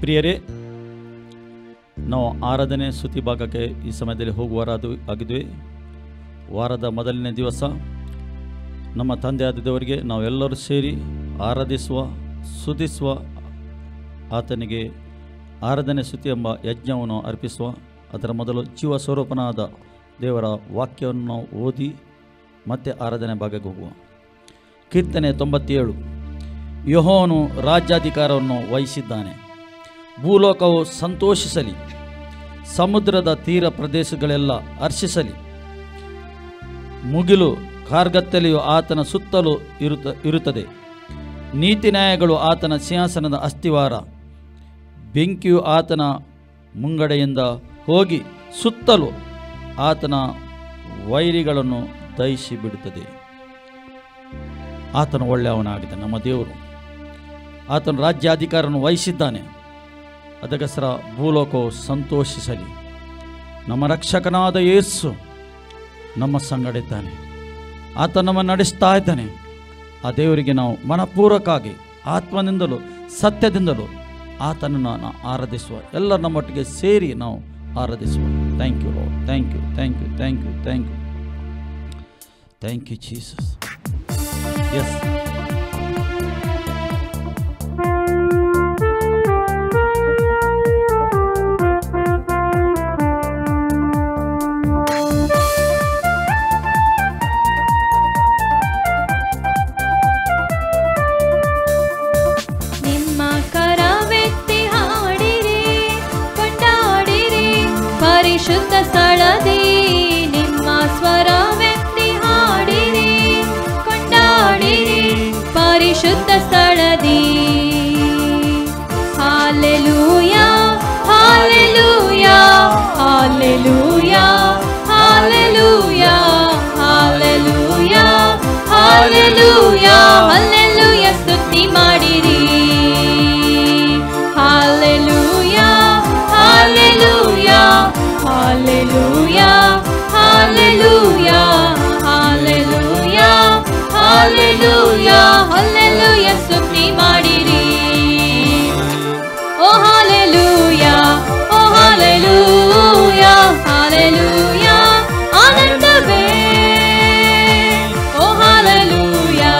ಪ್ರಿಯರೇ, ನಾವು ಆರಾಧನೆ ಸ್ತುತಿ ಭಾಗಕ್ಕೆ ಈ ಸಮಯದಲ್ಲಿ ಆಗಿದ್ವಿ. ವಾರದ ಮೊದಲನೇ ದಿವಸ ನಮ್ಮ ತಂದೆಯಾದ ದೇವರಿಗೆ ನಾವೆಲ್ಲರೂ ಸೇರಿ ಆರಾಧಿಸುವ, ಸ್ತುತಿಸುವ, ಆತನಿಗೆ ಆರಾಧನೆ ಸ್ತುತಿ ಎಂಬ ಯಜ್ಞವನ್ನು ಅರ್ಪಿಸುವ. ಅದರ ಮೊದಲು ಜೀವ ಸ್ವರೂಪನಾದ ದೇವರ ವಾಕ್ಯವನ್ನು ನಾವು ಓದಿ ಮತ್ತೆ ಆರಾಧನೆ ಭಾಗಕ್ಕೆ ಹೋಗುವ. ಕೀರ್ತನೆ 97. ಯೆಹೋವನು ರಾಜ್ಯಾಧಿಕಾರವನ್ನು ವಹಿಸಿದ್ದಾನೆ, ಭೂಲೋಕವು ಸಂತೋಷಿಸಲಿ, ಸಮುದ್ರದ ತೀರ ಪ್ರದೇಶಗಳೆಲ್ಲ ಹರ್ಷಿಸಲಿ. ಮುಗಿಲು ಕಾರ್ಗತ್ತಲೆಯು ಆತನ ಸುತ್ತಲೂ ಇರುತ್ತದೆ, ನೀತಿ ನ್ಯಾಯಗಳು ಆತನ ಸಿಂಹಾಸನದ ಅಸ್ತಿವಾರ. ಬೆಂಕಿಯು ಆತನ ಮುಂಗಡೆಯಿಂದ ಹೋಗಿ ಸುತ್ತಲೂ ಆತನ ವೈರಿಗಳನ್ನು ದಹಿಸಿ ಬಿಡುತ್ತದೆ. ಆತನು ಒಳ್ಳೆಯವನಾಗಿದೆ. ನಮ್ಮ ದೇವರು ಆತನ ರಾಜ್ಯಾಧಿಕಾರವನ್ನು ವಹಿಸಿದ್ದಾನೆ. ಅದಕ್ಕೋಸ್ಕರ ಭೂಲೋಕವು ಸಂತೋಷಿಸಲಿ. ನಮ್ಮ ರಕ್ಷಕನಾದ ಯೇಸು ನಮ್ಮ ಸಂಗಡ ಇದ್ದಾನೆ. ಆತ ನಮ್ಮನ್ನು ನಡೆಸ್ತಾ ಇದ್ದಾನೆ. ಆ ದೇವರಿಗೆ ನಾವು ಮನಪೂರ್ವಕವಾಗಿ ಆತ್ಮದಿಂದಲೂ ಸತ್ಯದಿಂದಲೂ ಆತನನ್ನು ಆರಾಧಿಸುವ. ಎಲ್ಲ ನಮ್ಮೊಟ್ಟಿಗೆ ಸೇರಿ ನಾವು ಆರಾಧಿಸುವ. Thank you Lord, thank you, thank you, thank you, thank you, thank you Jesus. Yes, ಪರಿಶುದ್ಧ ಸ್ಥಳದಿ ನಿಮ್ಮ ಸ್ವರವೆತ್ತಿ ಹಾಡಿರಿ, ಕೊಂಡಾಡಿರಿ ಪರಿಶುದ್ಧ ಸ್ಥಳದಿ. Hallelujah, hallelujah, hallelujah, hallelujah, hallelujah, hallelujah, hallelujah, ಸ್ತುತಿ ಮಾಡಿರಿ. Hallelujah, hallelujah, hallelujah, hallelujah, hallelujah, hallelujah, hallelujah, ಸ್ತುತಿ ಮಾಡಿರಿ. ಓ ಹಾಲೆಲೂಯಾ, ಓ ಹಾಲೆಲೂಯಾ, ಹಾಲೆಲೂಯಾ, ಆನಂದವೇ. ಓ ಹಾಲೆಲೂಯಾ,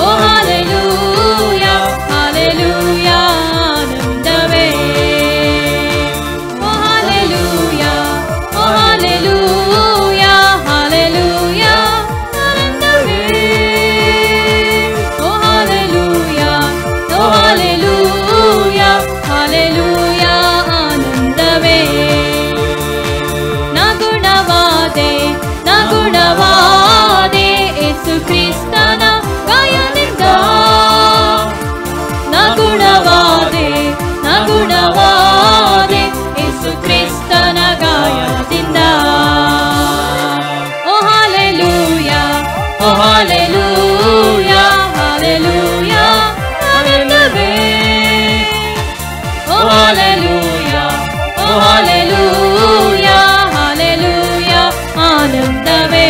ಓ ಹಾಲೆಲೂಯಾ, ಹಾಲೆಲೂಯಾ, ಆನಂದವೇ. ಕ್ರಿಸ್ತನ ಗಾಯದಿಂದ ನಗುಣವಾದೆ, ನಗುಣವಾದೆ ಯೇಸು ಕ್ರಿಸ್ತನ ಗಾಯದಿಂದ. ಓ ಹಾಲೆಲೂಯಾ, ಓ ಹಾಲೆಲೂಯಾ, ಹಾಲೆಲೂಯಾ, ಆನಂದವೇ. ಓ ಹಾಲೆಲೂಯಾ, ಓ ಹಾಲೆಲೂಯಾ, ಹಾಲೆಲೂಯಾ, ಆನಂದವೇ.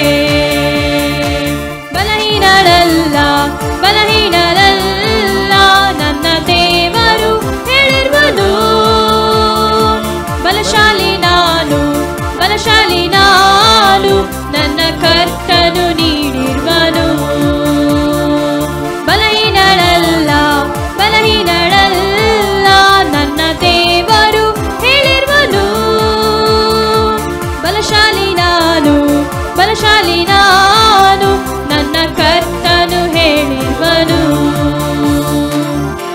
ಬಲಹೀನರಲ್ಲ ನನ್ನ ದೇವರು ಹೇಳಿರುವನು, ಬಲಶಾಲಿ ನಾನು, ಬಲಶಾಲಿ ನಾನು, ನನ್ನ ಕರ್ತನು ನೀಡಿರುವನು. ಬಲಹೀನರಲ್ಲ, ಬಲಹೀನರಲ್ಲ ನನ್ನ ದೇವರು ಹೇಳಿರುವನು, ಬಲಶಾಲಿ ನಾನು, ಬಲಶಾಲಿ ನಾನು, ನನ್ನ ಕರ್ತನು ಹೇಳಿರುವನು.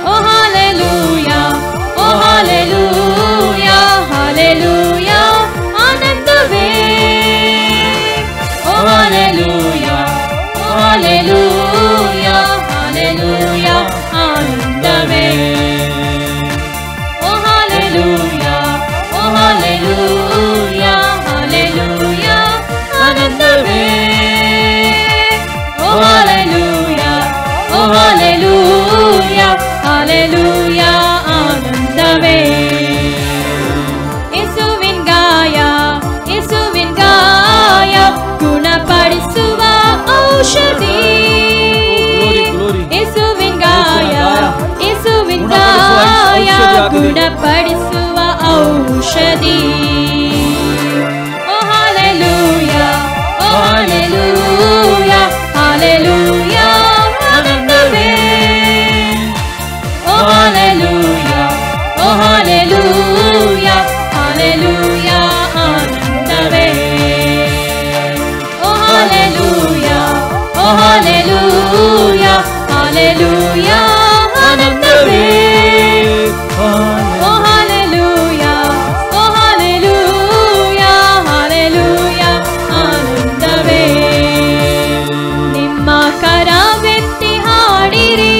ಓ ಹಾಲೆಲೂಯಾ, ಓ ಹಾಲೆಲೂಯಾ, ಹಾಲೆಲೂಯಾ, ಆನಂದವೇ. ಓ ಹಾಲೆಲೂಯಾ, ಓ ಹಾಲೆಲೂಯಾ, ಹಾಲೆಲೂಯಾ, ಆನಂದವೇ. ಓ ಹಾಲೆಲೂಯಾ, ಓ ಹಾಲೆಲೂಯಾ, ಹಾಲೆಲೂಯಾ, ಆನಂದವೇ. ಓ ಹಾಲೆಲೂಯಾ, ಓ ಹಾಲೆಲೂಯಾ, ಹಾಲೆಲೂಯಾ, ಆನಂದವೇ. ಯೇಸುವಿನ ಗಾಯ, ಯೇಸುವಿನ ಗಾಯ ಗುಣಪಡಿಸುವ ಔಷಧಿ. ಯೇಸುವಿನ ಗಾಯ, ಯೇಸುವಿನ ಗಾಯ ಗುಣಪಡಿಸುವ हालेलुया आनंदवे ओ हालेलुया ओ हालेलुया हालेलुया आनंदवे ನಿಮ್ಮ ಕರವೆತ್ತಿ ಹಾಡಿರಿ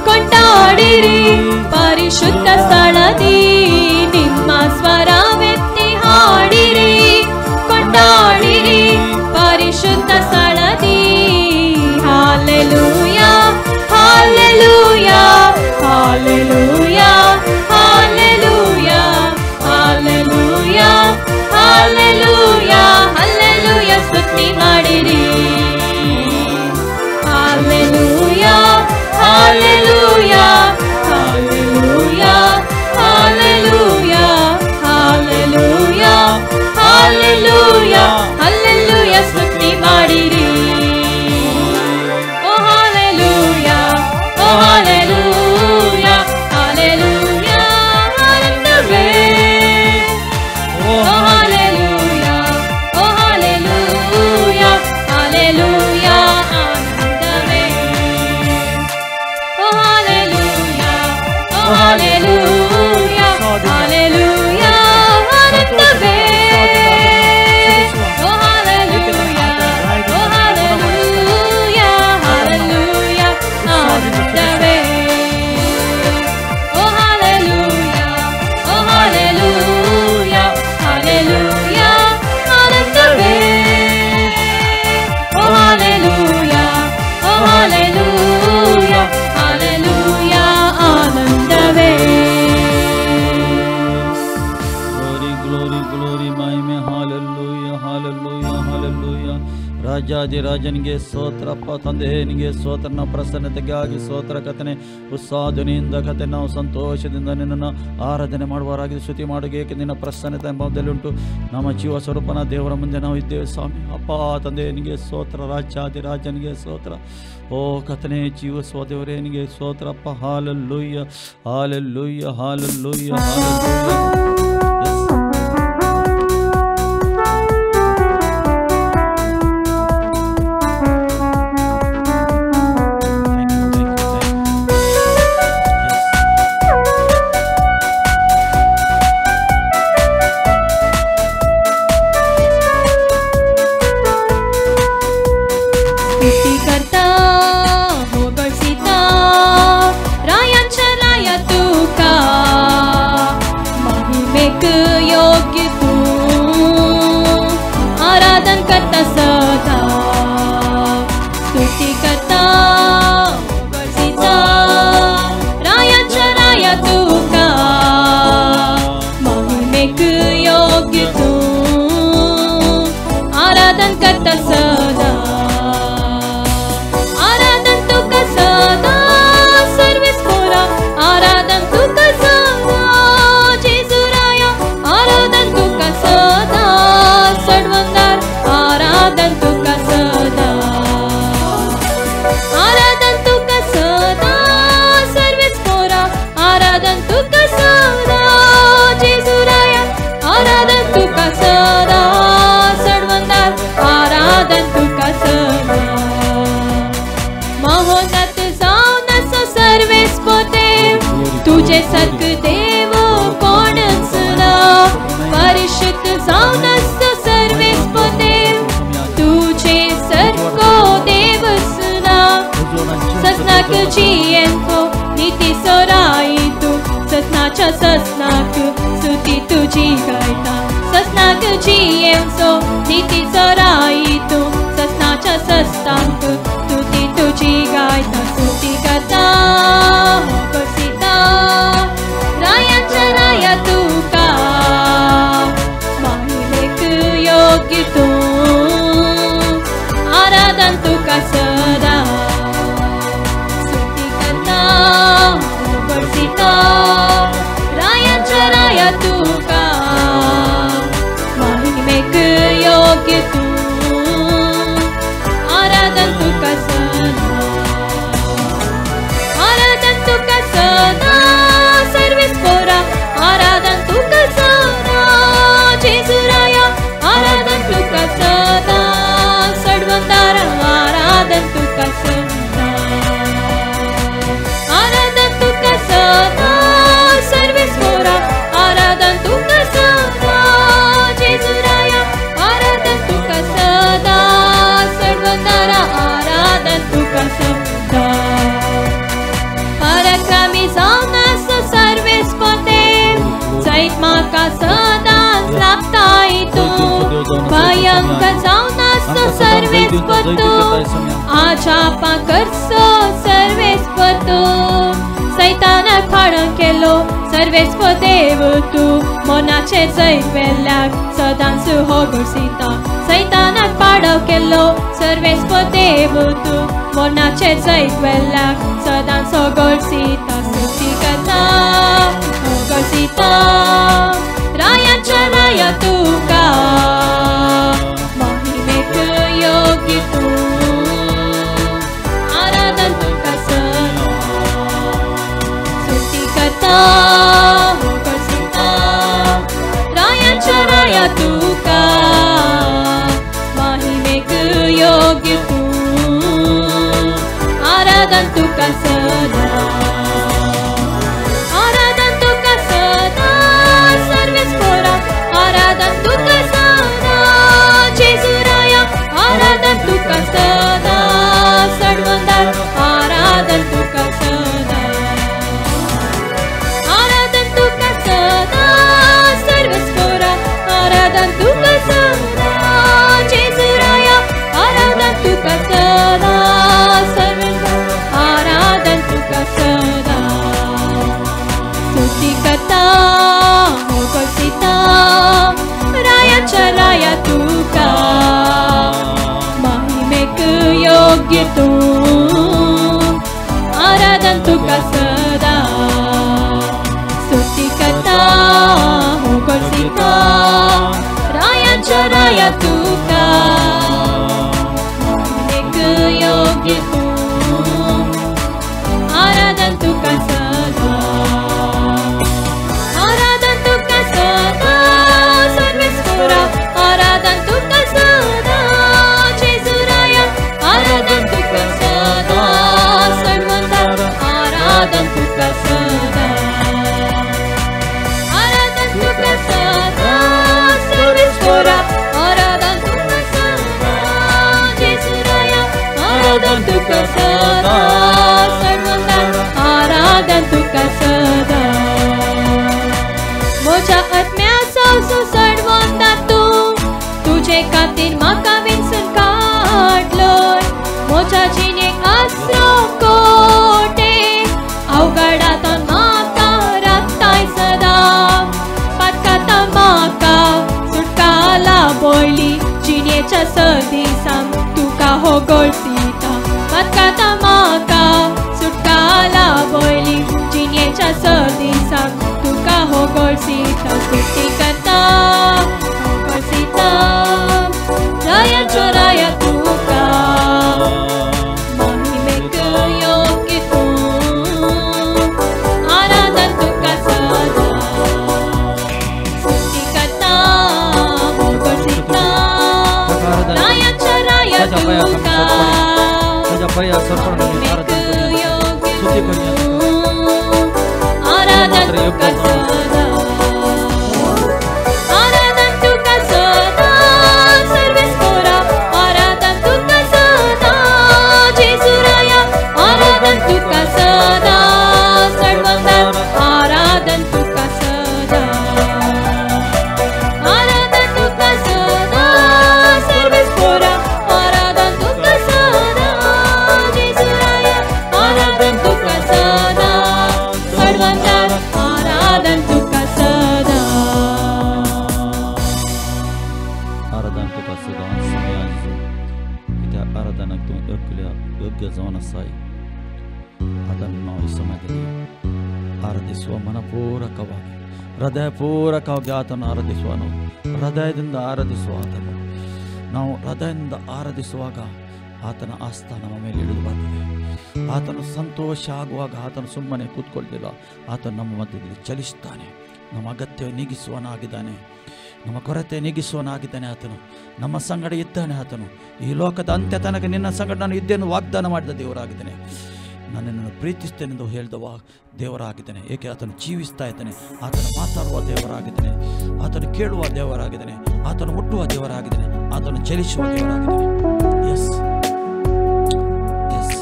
ಕೊಂಡಾಡಿರಿ ಪರಿಶುದ್ಧ ಸ್ಥಳದಿ ನಿಮ್ಮ ಸ್ವರವೆತ್ತಿ ಹಾಡಿರಿ ಕೊಂಡಾಡಿರಿ ಪರಿಶುದ್ಧ ಸ್ಥಳದಿ hallelujah hallelujah hallelujah hallelujah hallelujah hallelujah hallelujah ಸ್ತುತಿ ಮಾಡಿರಿ hallelujah hallelujah hallelujah hallelujah hallelujah hallelujah hallelujah ಸ್ತುತಿ ಮಾಡಿರಿ ಓ ಹಾಲೆಲೂಯಾ ಓ ಹಾಲೆಲೂಯಾ ಹಾಲೆಲೂಯಾ ಆನಂದವೇ ಓ ಹಾಲೆಲೂಯಾ ಓ ಹಾಲೆಲೂಯಾ ಹಾಲೆಲೂಯಾ ಆನಂದವೇ ಓ ಹಾಲೆಲೂಯಾ ಓ ಹಾಲೆಲೂಯಾ ಹಾಲೆಲೂಯಾ ಆನಂದವೇ ಓ ಹಾಲೆಲೂಯಾ ಓ ಹಾಲೆಲೂಯಾ ಹಾಲೆಲೂಯಾ ಆನಂದವೇ ಓ ಹಾಲೆಲೂಯಾ ಓ ಹಾಲೆಲೂಯಾ ಹಾಲೆಲೂಯಾ ಆನಂದವೇ ಓ ಹಾಲೆಲೂಯಾ ಓ ಹಾಲೆಲೂಯಾ ಹಾಲೆಲೂಯಾ ಆನಂದವೇ ಗ್ಲೋರಿ ಗ್ಲೋರಿ ಗ್ಲೋರಿ ಮಹಿಮೆ ಹಾಲೆಲೂಯಾ ಹಾಲೆಲೂಯಾ ಹಾಲೆಲೂಯಾ ರಾಜಾದಿರಾಜನಿಗೆ ಸ್ತೋತ್ರಪ್ಪ ತಂದೆ ನಿನಗೆ ಸ್ತೋತ್ರನ ಪ್ರಸನ್ನತೆಗಾಗಿ ಸ್ತೋತ್ರ ಕಥನೆ ಉತ್ಸಾಹಧ್ವನಿಯಿಂದ ಕತೆ ನಾವು ಸಂತೋಷದಿಂದ ನಿನ್ನನ್ನು ಆರಾಧನೆ ಮಾಡುವವರಾಗಿ ಸ್ತುತಿ ಮಾಡುಗೆ ಏಕೆ ನಿನ್ನ ಪ್ರಸನ್ನತೆ ಎಂಬುದರಲ್ಲಿ ಉಂಟು ನಮ್ಮ ಜೀವ ಸ್ವರೂಪನ ದೇವರ ಮುಂದೆ ನಾವು ಇದ್ದೇವೆ ಸ್ವಾಮಿ ಅಪ್ಪ ತಂದೆ ನಿನಗೆ ಸ್ತೋತ್ರ ರಾಜಾದಿರಾಜನಿಗೆ ಸ್ತೋತ್ರ ಓ ಕಥನೆ ಜೀವ ಸ್ವದೇವರೇ ನಿನಗೆ ಸ್ತೋತ್ರಪ್ಪ ಹಾಲೆಲೂಯಾ ಹಾಲೆಲೂಯಾ ಹಾಲೆಲೂಯಾ ಹಾಲೆಲೂಯಾ सृष्टिकर्ता हो गळसिता रायांच्या राया तुका महिमेक योग्य तू आराधन करता सदा स्तुतिकर्ता हो गळसिता रायांच्या राया तुका महिमेक योग्य तू आराधन करता सदा आराधन तुका सदा सर्विस कोरा आराधन तुका सदा जेजुराया आराधन तुका सदा सडवंदार आराधन तुका सदा आराधन तुका सदा सर्विस कोरा आराधन तुका सदा जेजुराया आराधन तुका सदा सडवंदार आराधन तुका सदा महोन्नत जाऊन असो सर्वेस पोते तुझे सारक देव कोणच ना परिशुद्ध जाऊन असो सर्वेस पोते तुझे सारको देवच ना ससनाक जियेंको नीती सोराई तू ससनाच्या ससनाक स्तुती तुझी गायता ससनाक जियेंचो नीती सोराई तू ससनाच्या ससनाक स्तुती तुझी गायता स्तुती करता हो गळसिता रायांच्या राया तुका महिमेक योग्य तू आराधन तुका सदा स्तुती करता हो गळसिता रायांच्या राया तुका महिमेक योग्य तू आराधन तुका सदा आराधन तुका सदांच लागता हितून भयंकर जावन आसो सर्वेस परतून आजापा करसो सर्वेस परतून सैतानाक फाडून केलो सर्वेस देव तूं मनाचेर जैत वेल्ल्याक सदांच हो घोसीता सैतानाक पाडव केलो सर्वेस देव तूं मनाचेर जैत वेल्ल्याक सदांच हो घोसीता स्तुती करता हो घोसीता रायांच्या राया तुका महिमेक योग्य तूं आराधन तुका हो घोसीता रायांच्या राया तुका महिमेक योग्य तूं आराधन तुका सदा आराधन तुका सदा सर्वेस पोरा आराधन तुका सदा जेजू राया आराधन तुका सदा सडवंदार आराधन तुका सदा आराधन तुका सदा सर्वेस पोरा आराधन तुका सदा जेजू राया आराधन तुका सदा सर्वेस आराधन तुका सदा स्तुती करता हो घोसीता रायाच्या राया तुका महिमेक योग्य तूं आराधन तुका सदा स्तुती करता हो घोसीता रायांच्या राया तुका महिमेक योग्य तूं आराधन तुका सदा आराधन तुका सदा सर्वेस पोरा आराधन तुका सदा जेजू राया आराधन तुका सदा सर्वंदार आराधन तुका सदा आराधन तुका सदा सर्वेस पोरा आराधन तुका सदा जेजू राया आराधन तुका सदा सर्वंदार आराधन तुका सदा म्हज्या आत्म्याचो सुसड वंदा तूं तुजे खातीर म्हाका विंचून काडलोय म्हज्या जिणेक आसरो कोटे अवघडांतून म्हाका राखताय सदा पातकाता म्हाका सुटका लाबोळी जिणेच्या सदिसांत तुका हो घोसीता पातकाता म्हाका सुटका लाबोळी जिणेच्या सदिसांत तुका हो घोसीता स्तुती करता हो घोसीता रायाच्या राया तुका महिमेक योग्य तूं आराधन तुका सदा स्तुती करता हो घोसीता रायाच्या राया तुका महिमेक योग्य तूं आराधन तुका सदा आराधन तुका सदा सर्वेस पोरा आराधन तुका सदा जेजू राया आराधन तुका सदा सर्वंदार आराधन तुका सदा आराधन तुका सदा सर्वेस पोरा आराधन तुका सदा जेजू राया आराधन तुका सदा सर्वंदार आराधन तुका सदा आराधन तुका सदा समयाचो कित्याक आराधनाक तूं योग्य जावन आसाय आतां हांव समाधली ಆರಾಧಿಸುವ ಮನಪೂರ್ವಕವಾಗಿ ಹೃದಯಪೂರ್ವಕವಾಗಿ ಆತನು ಆರಾಧಿಸುವ ಹೃದಯದಿಂದ ಆರಾಧಿಸುವ ಆತನು ನಾವು ಹೃದಯದಿಂದ ಆರಾಧಿಸುವಾಗ ಆತನ ಆಸ್ಥಾನ ನಮ್ಮ ಮೇಲೆ ಇಳಿದು ಬರ್ತದೆ. ಆತನು ಸಂತೋಷ ಆಗುವಾಗ ಆತನು ಸುಮ್ಮನೆ ಕೂತ್ಕೊಳ್ತಿಲ್ಲ, ಆತನು ನಮ್ಮ ಮಧ್ಯದಲ್ಲಿ ಚಲಿಸ್ತಾನೆ. ನಮ್ಮ ಅಗತ್ಯ ನೀಗಿಸುವನಾಗಿದ್ದಾನೆ, ನಮ್ಮ ಕೊರತೆ ನೀಗಿಸುವನಾಗಿದ್ದಾನೆ. ಆತನು ನಮ್ಮ ಸಂಗಡ ಇದ್ದಾನೆ. ಆತನು ಈ ಲೋಕದ ಅಂತ್ಯ ತನಕ ನಿನ್ನ ಸಂಗಡ ನಾನು ಇದ್ದೇನೆ ವಾಗ್ದಾನ ಮಾಡಿದ ದೇವರಾಗಿದ್ದಾನೆ. ನನ್ನನ್ನು ಪ್ರೀತಿಸ್ತೇನೆಂದು ಹೇಳಿದವ ದೇವರಾಗಿದ್ದಾನೆ. ಏಕೆ ಆತನು ಜೀವಿಸ್ತಾ ಇದ್ದಾನೆ, ಆತನು ಮಾತಾಡುವ ದೇವರಾಗಿದ್ದಾನೆ, ಆತನು ಕೇಳುವ ದೇವರಾಗಿದ್ದಾನೆ, ಆತನು ಮುಟ್ಟುವ ದೇವರಾಗಿದ್ದಾನೆ, ಆತನು ಚಲಿಸುವ ದೇವರಾಗಿದ್ದಾನೆ. ಎಸ್ ಎಸ್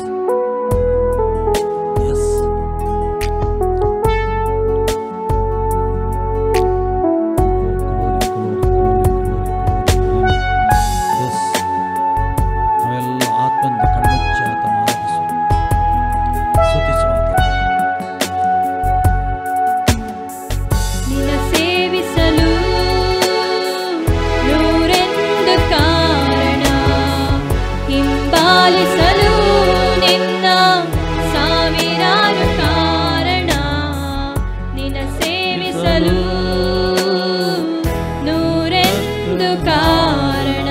ಎಸ್ ಹಿಂಬಾಲಿಸಲು ನೂರೆಂದು ಕಾರಣ,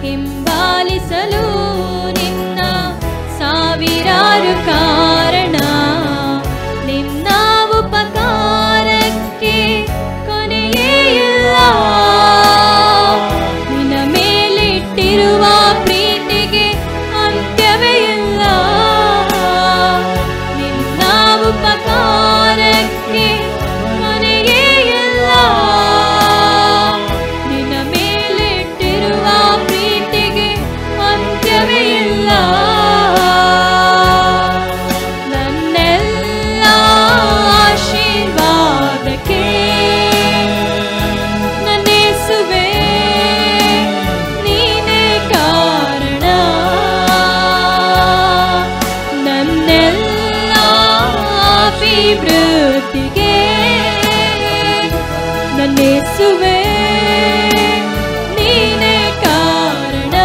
ಹಿಂಬಾಲಿಸಲು ನಿನ್ನ ಸಾವಿರಾರು ಕಾರಣ. ನಿನ್ನ ಉಪಕಾರಕ್ಕೆ ಕೊನೆಯೇ ಇಲ್ಲ, ನಿನ್ನ ಮೇಲಿಟ್ಟಿರುವ ಪ್ರೀತಿಗೆ ಅಂತ್ಯವೇ ಇಲ್ಲ. ನಿನ್ನ ಉಪಕಾರಕ್ಕೆ ಕೊನೆಯೇ ಇಲ್ಲ, ನಿನ್ನ ಮೇಲಿಟ್ಟಿರುವ ಪ್ರೀತಿಗೆ ಅಂತ್ಯವೇ ಇಲ್ಲ. ನನ್ನೆಲ್ಲ ಆಶೀರ್ವಾದಕ್ಕೆ ನನ್ನೇಸುವೆ ನೀನೇ ಕಾರಣ. ನನ್ನೆಲ್ಲ ಅಭಿವೃದ್ಧಿಗೆ ನನ್ನೇಸುವೆ ನೀನೇ ಕಾರಣ.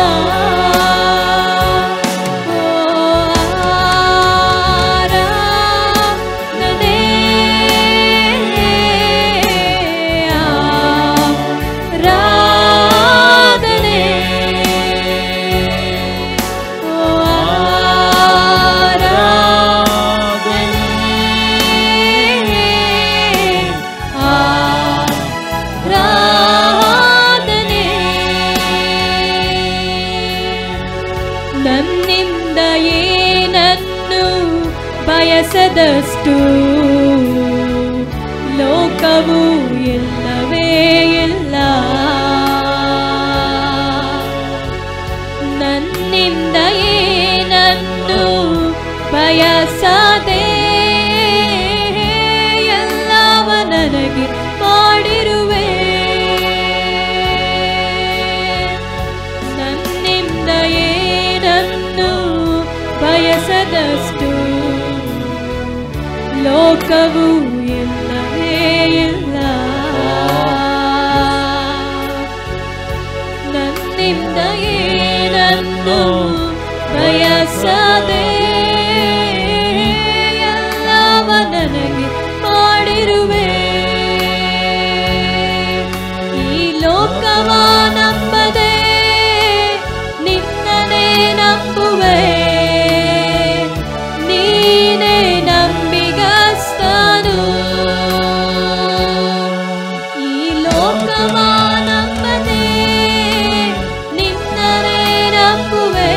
ಆರಾಧನೆ, ಆರಾಧನೆ, ಆರಾಧನೆ. ನನ್ನಿಂದ ಏನನ್ನು ಬಯಸದಷ್ಟು ಲೋಕವು ಎಲ್ಲವೇ ಇಲ್ಲ. ನನ್ನಿಂದ ಏನನ್ನು ಬಯಸದೆ ಎಲ್ಲವ ನನಗೆ ಮಾಡಿರುವೆ. ನನ್ನಿಂದ ಏನನ್ನು ಬಯಸದಷ್ಟು ಲೋಕವು ಎಲ್ಲವೇ ಇಲ್ಲ. ನನ್ನಿಂದ ಏನನ್ನು ಬಯಸದೆ ಎಲ್ಲವ ನನಗೆ ಮಾಡಿರುವೆ. ಈ ಲೋಕವ ನಂಬದೆ ನಿನ್ನನೇ ನಂಬುವೆ. ನೀನೇ ನಂಬಿಗಸ್ತನು. ಈ ಲೋಕವ ನಂಬದೆ ನಿನ್ನನೇ ನಂಬುವೆ.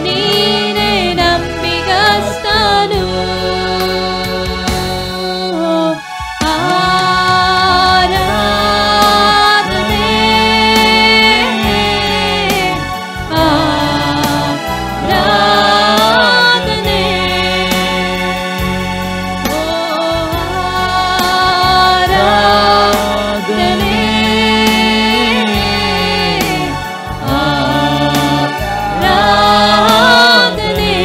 ನೀನೇ ನಂಬಿಗಸ್ತನು. ಆರಾಧನೆ, ಆರಾಧನೆ, ಆರಾಧನೆ, ಆರಾಧನೆ.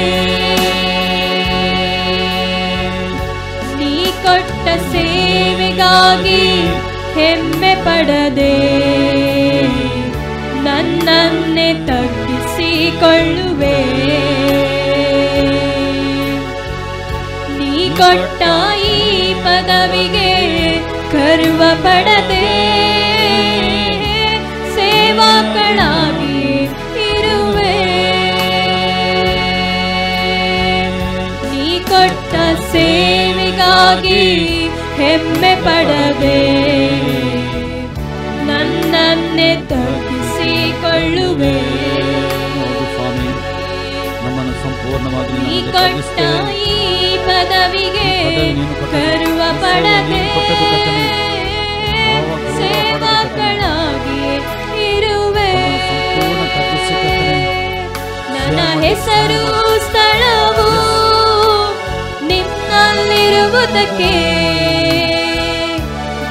ನೀ ಕೊಟ್ಟ ಸೇವೆಗಾಗಿ ಹೆಮ್ಮೆ ಪಡದೆ ನನ್ನನ್ನೇ ತಗ್ಗಿಸಿಕೊಳ್ಳುವೆ. ನೀ ಕೊಟ್ಟ ಈ ಪದವಿಗೆ ಗರ್ವ ಪಡದೆ ಸೇವಕಳಾಗಿ ಇರುವೆ. ನೀ ಕೊಟ್ಟ ಸೇವೆಗಾಗಿ ಹೆಮ್ಮೆ ಪಡದೆ ನನ್ನನ್ನೇ ತಗ್ಗಿಸಿಕೊಳ್ಳುವೆ. ಸ್ವಾಮಿ, ನಮ್ಮನ್ನು ಸಂಪೂರ್ಣವಾಗಿ ನೀ ನಿನಗೆ ಕೊಟ್ಟ ತಗ್ಗಿಸ್ತೇವೆ. ಈ ಪದವಿಗೆ ಗರ್ವ ಪಡದೆ ಸೇವಕಳಾಗಿ ಇರುವೆ. ನನ್ನ ಹೆಸರು ಸ್ಥಳವು ನಿನ್ನಲ್ಲಿರುವುದಕ್ಕೆ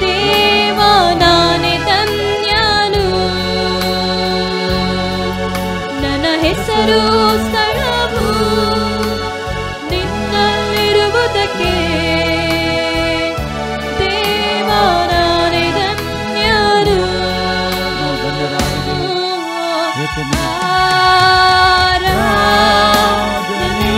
ದೇವ ನಾನೇ ಧನ್ಯನು. ನನ್ನ ಹೆಸರು ಸ್ಥಳವು ನಿನ್ನಲ್ಲಿರುವುದಕ್ಕೆ ದೇವ ನಾನೇ ಧನ್ಯನು. ಆರಾಧನೆ, ಆರಾಧನೆ.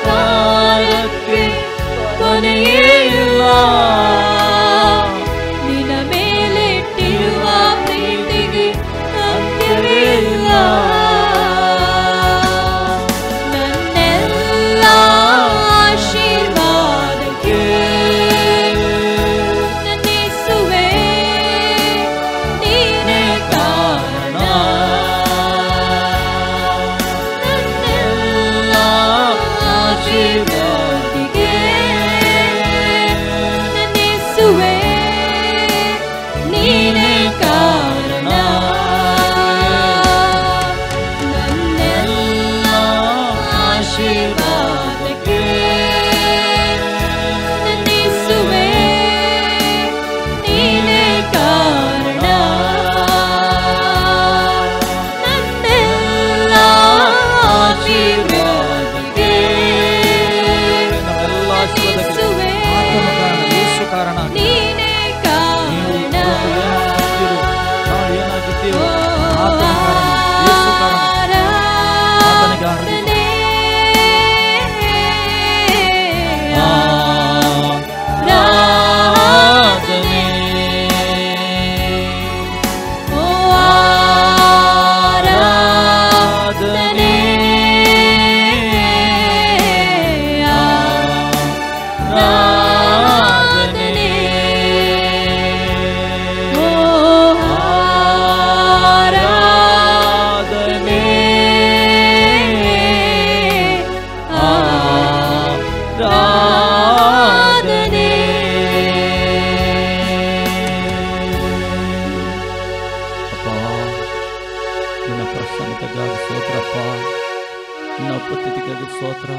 ಉಪಕಾರಕ್ಕೆ ಕೊನೆಯೇ ಇಲ್ಲ. ನಿನ್ನ ಮೇಲಿಟ್ಟಿರುವ ಪ್ರೀತಿಗೆ ಅಂತ್ಯವೇ ಇಲ್ಲ. ನನ್ನೆಲ್ಲ ಆಶೀರ್ವಾದಕ್ಕೆ ನನ್ನೇಸುವೆ ನೀನೇ ಕಾರಣ. ನನ್ನೆಲ್ಲ ಆಶೀರ್ವಾದಕ್ಕೆ ನನ್ನೇಸುವೆ ನೀನೇ ಕಾರಣ. ನನ್ನೆಲ್ಲ ಆಶೀರ್ವಾದಕ್ಕೆ ನನ್ನೇಸುವೆ ನೀನೇ ಕಾರಣ. ನನ್ನೆಲ್ಲ ಆಶೀರ್ವಾದಕ್ಕೆ ನಮ್ಮೆಲ್ಲ ಆಶೀರ್ವಾದಕ್ಕೆ ನನ್ನೇಸುವೆ ಆತನು ಕಾರಣ, ಯೇಸು ಕಾರಣ. ನೀನೇ ನೀವು ಕಾರಣ. ನಾವು ಏನಾಗಿದ್ದೀವಿ, ಆತನ ಕಾರಣ, ಯೇಸು ಕಾರಣ. ಆತನಿಗೆ ಆರಾಧನೆ. ಆರಾಧನೆ. ಓ ಆರಾಧನೆ. ಆರಾಧನೆ. ಓ ಆರಾಧನೆ. ಆರಾಧನೆ. ಅಪ್ಪ, ನಿನ್ನ ಪ್ರಸನ್ನತೆಗಾಗಿ ಸ್ತೋತ್ರಪ್ಪ. ನಿನ್ನ ಉಪಸ್ಥಿತಿಗಾಗಿ ಸ್ತೋತ್ರ.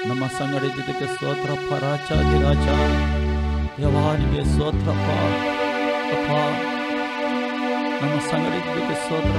ನಮ್ಮ ಸಂಗಡಿದ್ದಕ್ಕೆ ಸ್ತೋತ್ರಪ್ಪ. ರಾಜಾಧಿರಾಜ ಯವಾನಿಗೆ ಸ್ತೋತ್ರಪ್ಪ. ಅಪ್ಪ, ನಮ್ಮ ಸಂಗಡಿದ್ದಕ್ಕೆ ಸ್ತೋತ್ರ.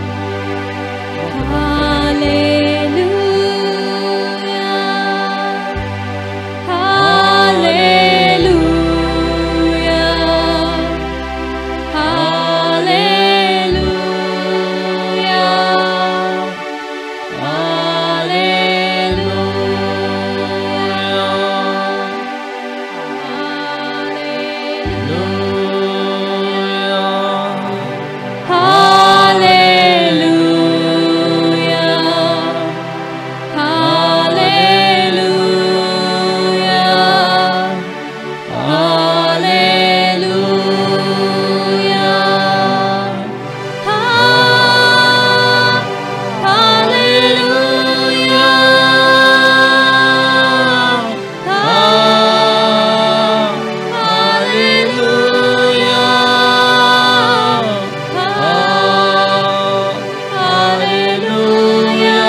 Hallelujah.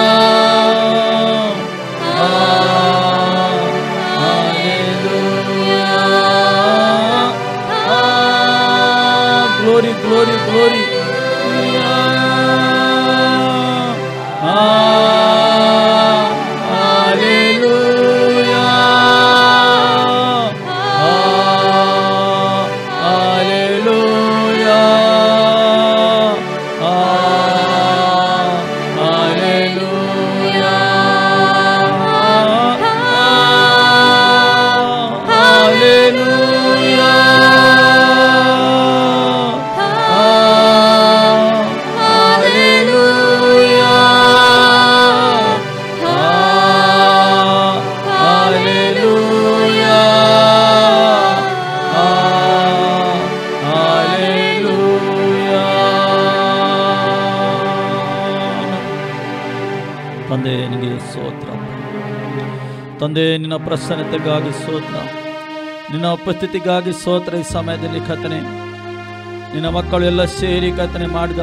Hallelujah. Glory, glory, glory. ತಂದೆ, ನಿನಗೆ ಸ್ತೋತ್ರ. ತಂದೆ, ನಿನ್ನ ಪ್ರಸನ್ನತೆಗಾಗಿ ಸ್ತೋತ್ರ, ನಿನ್ನ ಉಪಸ್ಥಿತಿಗಾಗಿ ಸ್ತೋತ್ರ. ಈ ಸಮಯದಲ್ಲಿ ಕರ್ತನೆ, ನಿನ್ನ ಮಕ್ಕಳು ಎಲ್ಲ ಸೇರಿ ಕರ್ತನೆ ಮಾಡಿದ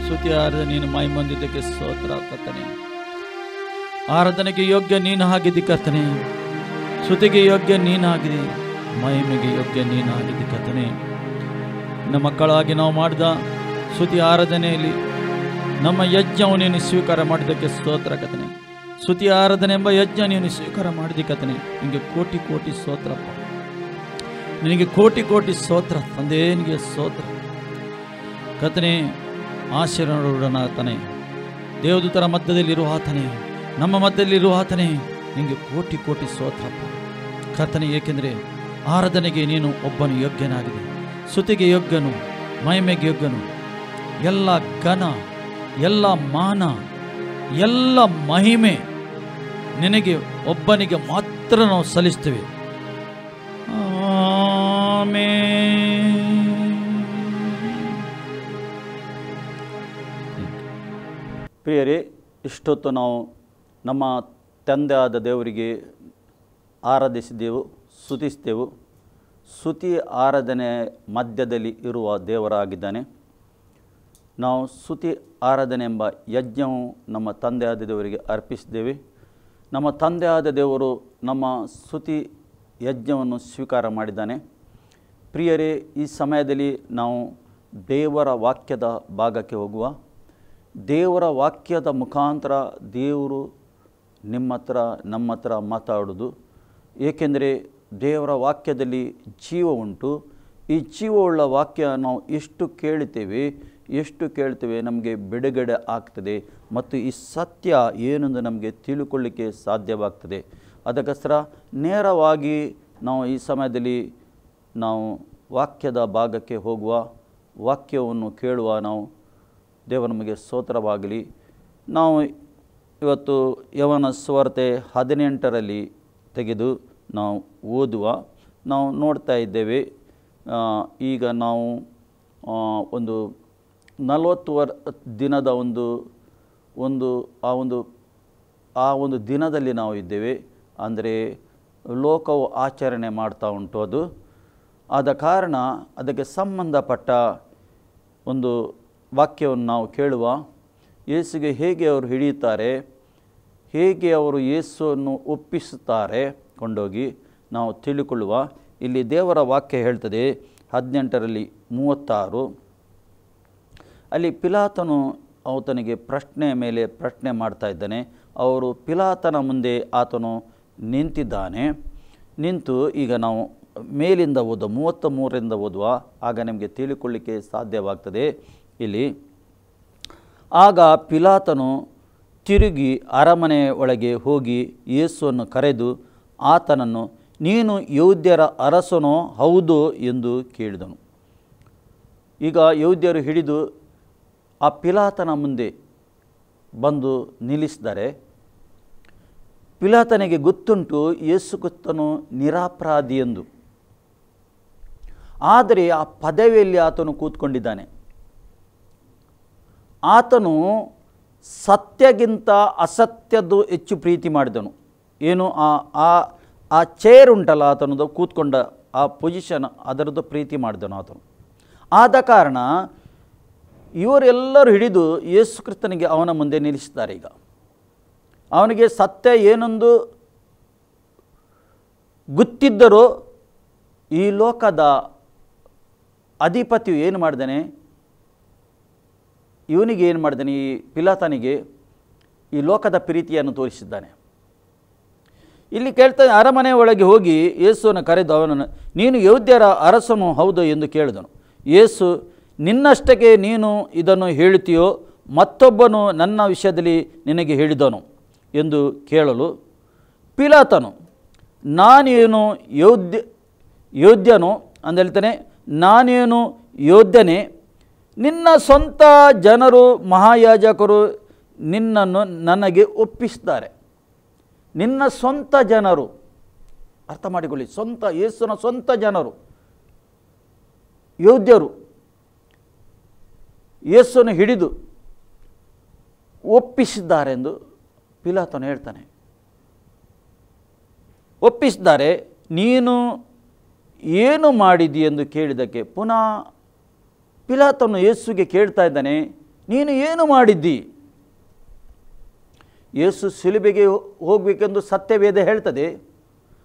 ಸ್ತುತಿ ಆರಾಧನೆ ನೀನು ಮಹಿಮಂದಿದ್ದಕ್ಕೆ ಸ್ತೋತ್ರ ಕರ್ತನೆ. ಆರಾಧನೆಗೆ ಯೋಗ್ಯ ನೀನು ಆಗಿದ್ದಿ ಕರ್ತನೆ, ಸ್ತುತಿಗೆ ಯೋಗ್ಯ ನೀನಾಗಿದೆ, ಮಹಿಮೆಗೆ ಯೋಗ್ಯ ನೀನಾಗಿದ್ದಿ ಕರ್ತನೆ. ನಿನ್ನ ಮಕ್ಕಳಾಗಿ ನಾವು ಮಾಡಿದ ಸ್ತುತಿ ಆರಾಧನೆಯಲ್ಲಿ ನಮ್ಮ ಯಜ್ಞವು ನೀನು ಸ್ವೀಕಾರ ಮಾಡಿದ್ದಕ್ಕೆ ಸ್ತೋತ್ರ ಕರ್ತನೆ. ಸ್ತುತಿ ಆರಾಧನೆ ಎಂಬ ಯಜ್ಞ ನೀನು ಸ್ವೀಕಾರ ಮಾಡಿದ ಕರ್ತನೆ, ನಿನಗೆ ಕೋಟಿ ಕೋಟಿ ಸ್ತೋತ್ರಪ್ಪ, ನಿನಗೆ ಕೋಟಿ ಕೋಟಿ ಸ್ತೋತ್ರ ತಂದೆ, ನಿನಗೆ ಸ್ತೋತ್ರ ಕರ್ತನೆ. ಆಶೀರ್ವಾದನಾತನೇ, ದೇವದೂತರ ಮಧ್ಯದಲ್ಲಿರುವ ಆತನೇ, ನಮ್ಮ ಮಧ್ಯದಲ್ಲಿರುವ ಆತನೇ, ನಿಮಗೆ ಕೋಟಿ ಕೋಟಿ ಸ್ತೋತ್ರಪ್ಪ ಕರ್ತನೆ. ಏಕೆಂದರೆ ಆರಾಧನೆಗೆ ನೀನು ಒಬ್ಬನು ಯೋಗ್ಯನಾಗಿದೆ. ಸ್ತುತಿಗೆ ಯೋಗ್ಯನು, ಮಹಿಮೆಗೆ ಯೋಗ್ಯನು. ಎಲ್ಲ ಘನ, ಎಲ್ಲ ಮಾನ, ಎಲ್ಲ ಮಹಿಮೆ ನಿನಗೆ ಒಬ್ಬನಿಗೆ ಮಾತ್ರ ನಾವು ಸಲ್ಲಿಸ್ತೇವೆ. ಪ್ರಿಯರೇ, ಇಷ್ಟೊತ್ತು ನಾವು ನಮ್ಮ ತಂದೆಯಾದ ದೇವರಿಗೆ ಆರಾಧಿಸಿದೆವು, ಸ್ತುತಿಸಿದೆವು. ಸ್ತುತಿ ಆರಾಧನೆ ಮಧ್ಯದಲ್ಲಿ ಇರುವ ದೇವರಾಗಿದ್ದಾನೆ. ನಾವು ಸ್ತುತಿ ಆರಾಧನೆ ಎಂಬ ಯಜ್ಞವು ನಮ್ಮ ತಂದೆಯಾದ ದೇವರಿಗೆ ಅರ್ಪಿಸಿದ್ದೇವೆ. ನಮ್ಮ ತಂದೆಯಾದ ದೇವರು ನಮ್ಮ ಸ್ತುತಿ ಯಜ್ಞವನ್ನು ಸ್ವೀಕಾರ ಮಾಡಿದ್ದಾನೆ. ಪ್ರಿಯರೇ, ಈ ಸಮಯದಲ್ಲಿ ನಾವು ದೇವರ ವಾಕ್ಯದ ಭಾಗಕ್ಕೆ ಹೋಗುವ. ದೇವರ ವಾಕ್ಯದ ಮುಖಾಂತರ ದೇವರು ನಿಮ್ಮ ಹತ್ರ ನಮ್ಮ ಹತ್ರ ಮಾತಾಡೋದು. ಏಕೆಂದರೆ ದೇವರ ವಾಕ್ಯದಲ್ಲಿ ಜೀವ ಉಂಟು. ಈ ಜೀವವುಳ್ಳ ವಾಕ್ಯ ನಾವು ಎಷ್ಟು ಕೇಳ್ತೇವೆ ನಮಗೆ ಬಿಡುಗಡೆ ಆಗ್ತದೆ ಮತ್ತು ಈ ಸತ್ಯ ಏನೆಂದು ನಮಗೆ ತಿಳ್ಕೊಳ್ಳಿಕ್ಕೆ ಸಾಧ್ಯವಾಗ್ತದೆ. ಅದಕ್ಕೋಸ್ಕರ ನೇರವಾಗಿ ನಾವು ಈ ಸಮಯದಲ್ಲಿ ನಾವು ವಾಕ್ಯದ ಭಾಗಕ್ಕೆ ಹೋಗುವ, ವಾಕ್ಯವನ್ನು ಕೇಳುವ. ನಾವು ದೇವರು ನಮಗೆ ಸ್ತೋತ್ರವಾಗಲಿ. ನಾವು ಇವತ್ತು ಯವನ ಸುವಾರ್ತೆ 18ರಲ್ಲಿ ತೆಗೆದು ನಾವು ಓದುವ. ನಾವು ನೋಡ್ತಾ ಇದ್ದೇವೆ. ಈಗ ನಾವು ಒಂದು 40 ದಿನದ ಆ ಒಂದು ದಿನದಲ್ಲಿ ನಾವು ಇದ್ದೇವೆ. ಅಂದರೆ ಲೋಕವು ಆಚರಣೆ ಮಾಡ್ತಾ ಉಂಟು. ಅದು ಆದ ಕಾರಣ ಅದಕ್ಕೆ ಸಂಬಂಧಪಟ್ಟ ಒಂದು ವಾಕ್ಯವನ್ನು ನಾವು ಕೇಳುವ. ಯೇಸುಗೆ ಹೇಗೆ ಅವರು ಹಿಡಿಯುತ್ತಾರೆ, ಹೇಗೆ ಅವರು ಯೇಸುವನ್ನು ಒಪ್ಪಿಸುತ್ತಾರೆ ಕೊಂಡೋಗಿ ನಾವು ತಿಳಿಕೊಳ್ಳುವ. ಇಲ್ಲಿ ದೇವರ ವಾಕ್ಯ ಹೇಳ್ತದೆ 18ರಲ್ಲಿ 36. ಅಲ್ಲಿ ಪಿಲಾತನು ಆತನಿಗೆ ಪ್ರಶ್ನೆ ಮೇಲೆ ಪ್ರಶ್ನೆ ಮಾಡ್ತಾ ಇದ್ದಾನೆ. ಅವರು ಪಿಲಾತನ ಮುಂದೆ ಆತನು ನಿಂತಿದ್ದಾನೆ. ನಿಂತು ಈಗ ನಾವು ಮೇಲಿಂದ 33ರಿಂದ ಓದುವ, ಆಗ ನಿಮಗೆ ತಿಳಿಕೊಳ್ಳಿಕ್ಕೆ ಸಾಧ್ಯವಾಗ್ತದೆ. ಇಲ್ಲಿ ಆಗ ಪಿಲಾತನು ತಿರುಗಿ ಅರಮನೆಯ ಒಳಗೆ ಹೋಗಿ ಯೇಸುವನ್ನು ಕರೆದು ಆತನನ್ನು, ನೀನು ಯಹೂದ್ಯರ ಅರಸನೋ ಹೌದೋ ಎಂದು ಕೇಳಿದನು. ಈಗ ಯಹೂದ್ಯರು ಹಿಡಿದು ಆ ಪಿಲಾತನ ಮುಂದೆ ಬಂದು ನಿಲ್ಲಿಸಿದರೆ ಪಿಲಾತನಿಗೆ ಗೊತ್ತುಂಟು ಯೇಸು ಕ್ರಿಸ್ತನು ನಿರಪರಾಧಿ ಎಂದು. ಆದರೆ ಆ ಪದವಿಯಲ್ಲಿ ಆತನು ಕೂತ್ಕೊಂಡಿದ್ದಾನೆ. ಆತನು ಸತ್ಯಕ್ಕಿಂತ ಅಸತ್ಯದ್ದು ಹೆಚ್ಚು ಪ್ರೀತಿ ಮಾಡಿದನು. ಏನು ಆ ಚೇರ್ ಉಂಟಲ್ಲ, ಆತನದು ಕೂತ್ಕೊಂಡ ಆ ಪೊಸಿಷನ್, ಅದರದ್ದು ಪ್ರೀತಿ ಮಾಡಿದನು ಆತನು. ಆದ ಕಾರಣ ಇವರೆಲ್ಲರೂ ಹಿಡಿದು ಯೇಸು ಕ್ರಿಸ್ತನಿಗೆ ಅವನ ಮುಂದೆ ನಿಲ್ಲಿಸಿದ್ದಾರೆ. ಈಗ ಅವನಿಗೆ ಸತ್ಯ ಏನೆಂದು ಗೊತ್ತಿದ್ದರೂ ಈ ಲೋಕದ ಅಧಿಪತಿಯು ಏನು ಮಾಡಿದಾನೆ, ಇವನಿಗೆ ಏನು ಮಾಡಿದಾನೆ, ಈ ಪಿಲಾತನಿಗೆ ಈ ಲೋಕದ ಪ್ರೀತಿಯನ್ನು ತೋರಿಸಿದ್ದಾನೆ. ಇಲ್ಲಿ ಕೇಳ್ತಾನೆ, ಅರಮನೆ ಒಳಗೆ ಹೋಗಿ ಯೇಸುವನ್ನು ಕರೆದು ಅವನನ್ನು, ನೀನು ಯಹೂದ್ಯರ ಅರಸನು ಹೌದು ಎಂದು ಕೇಳಿದನು. ಯೇಸು, ನಿನ್ನಷ್ಟಕ್ಕೆ ನೀನು ಇದನ್ನು ಹೇಳುತ್ತೀಯೋ, ಮತ್ತೊಬ್ಬನು ನನ್ನ ವಿಷಯದಲ್ಲಿ ನಿನಗೆ ಹೇಳಿದನು ಎಂದು ಕೇಳಲು ಪಿಲಾತನು, ನಾನೇನು ಯೋಧ್ಯನು ಅಂತ ಹೇಳ್ತಾನೆ. ನಾನೇನು ಯೋಧ್ಯನೇ? ನಿನ್ನ ಸ್ವಂತ ಜನರು ಮಹಾಯಾಜಕರು ನಿನ್ನನ್ನು ನನಗೆ ಒಪ್ಪಿಸ್ತಾರೆ. ನಿನ್ನ ಸ್ವಂತ ಜನರು, ಅರ್ಥ ಮಾಡಿಕೊಳ್ಳಿ, ಯೇಸುವಿನ ಸ್ವಂತ ಜನರು ಯೋಧ್ಯರು ಯೇಸುವನ್ನು ಹಿಡಿದು ಒಪ್ಪಿಸಿದ್ದಾರೆಂದು ಪಿಲಾತನು ಹೇಳ್ತಾನೆ. ಒಪ್ಪಿಸಿದ್ದಾರೆ. ನೀನು ಏನು ಮಾಡಿದಿ ಎಂದು ಕೇಳಿದ್ದಕ್ಕೆ ಪುನಃ ಪಿಲಾತನು ಯೇಸುಗೆ ಕೇಳ್ತಾ ಇದ್ದಾನೆ, ನೀನು ಏನು ಮಾಡಿದ್ದಿ? ಯೇಸು ಶಿಲುಬೆಗೆ ಹೋಗಬೇಕೆಂದು ಸತ್ಯವೇದ ಹೇಳ್ತದೆ.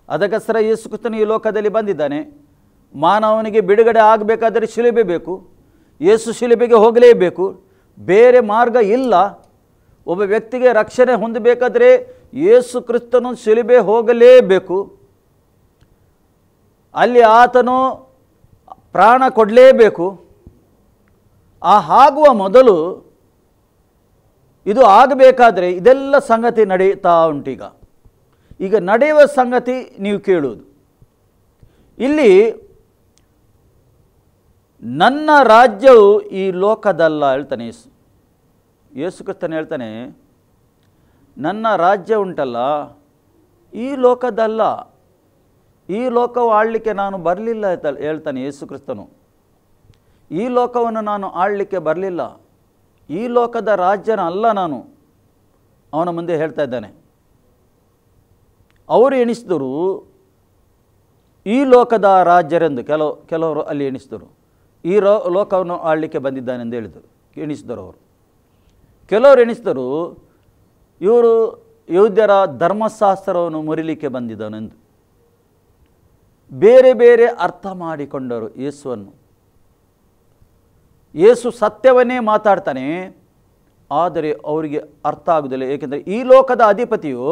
ಅದಕ್ಕೋಸ್ಕರ ಯೇಸು ಕ್ರಿಸ್ತನು ಈ ಲೋಕದಲ್ಲಿ ಬಂದಿದ್ದಾನೆ. ಮಾನವನಿಗೆ ಬಿಡುಗಡೆ ಆಗಬೇಕಾದರೆ ಶಿಲುಬೆ ಬೇಕು. ಯೇಸು ಶಿಲುಬೆಗೆ ಹೋಗಲೇಬೇಕು, ಬೇರೆ ಮಾರ್ಗ ಇಲ್ಲ. ಒಬ್ಬ ವ್ಯಕ್ತಿಗೆ ರಕ್ಷಣೆ ಹೊಂದಬೇಕಾದರೆ ಯೇಸು ಕ್ರಿಸ್ತನು ಶಿಲುಬೆ ಹೋಗಲೇಬೇಕು. ಅಲ್ಲಿ ಆತನು ಪ್ರಾಣ ಕೊಡಲೇಬೇಕು. ಆಗುವ ಮೊದಲು ಇದು ಆಗಬೇಕಾದ್ರೆ ಇದೆಲ್ಲ ಸಂಗತಿ ನಡೀತಾ ಉಂಟೀಗ. ಈಗ ನಡೆಯುವ ಸಂಗತಿ ನೀವು ಕೇಳುವುದು. ಇಲ್ಲಿ ನನ್ನ ರಾಜ್ಯವು ಈ ಲೋಕದಲ್ಲ ಹೇಳ್ತಾನೆ ಯೇಸು. ಯೇಸು ಕ್ರಿಸ್ತನು ಹೇಳ್ತಾನೆ, ನನ್ನ ರಾಜ್ಯ ಉಂಟಲ್ಲ ಈ ಲೋಕದಲ್ಲ, ಈ ಲೋಕವು ಆಳಲಿಕ್ಕೆ ನಾನು ಬರಲಿಲ್ಲ ಹೇಳ್ತಾನೆ ಯೇಸು ಕ್ರಿಸ್ತನು. ಈ ಲೋಕವನ್ನು ನಾನು ಆಳಲಿಕ್ಕೆ ಬರಲಿಲ್ಲ, ಈ ಲೋಕದ ರಾಜ್ಯನ ಅಲ್ಲ ನಾನು, ಅವನ ಮುಂದೆ ಹೇಳ್ತಾ ಇದ್ದಾನೆ. ಅವರು ಎಣಿಸಿದರು ಈ ಲೋಕದ ರಾಜ್ಯರೆಂದು, ಕೆಲವರು ಅಲ್ಲಿ ಎಣಿಸಿದರು ಈ ಲೋಕವನ್ನು ಆಳಲಿಕ್ಕೆ ಬಂದಿದ್ದಾನೆಂದು ಹೇಳಿದರು, ಎಣಿಸಿದರು ಅವರು. ಕೆಲವರು ಎಣಿಸಿದರು ಇವರು ಯಹೂದ್ಯರ ಧರ್ಮಶಾಸ್ತ್ರವನ್ನು ಮುರಿಲಿಕ್ಕೆ ಬಂದಿದ್ದಾನೆಂದು. ಬೇರೆ ಬೇರೆ ಅರ್ಥ ಮಾಡಿಕೊಂಡರು ಯೇಸುವನ್ನು. ಯೇಸು ಸತ್ಯವನ್ನೇ ಮಾತಾಡ್ತಾನೆ, ಆದರೆ ಅವರಿಗೆ ಅರ್ಥ ಆಗುವುದಿಲ್ಲ. ಏಕೆಂದರೆ ಈ ಲೋಕದ ಅಧಿಪತಿಯು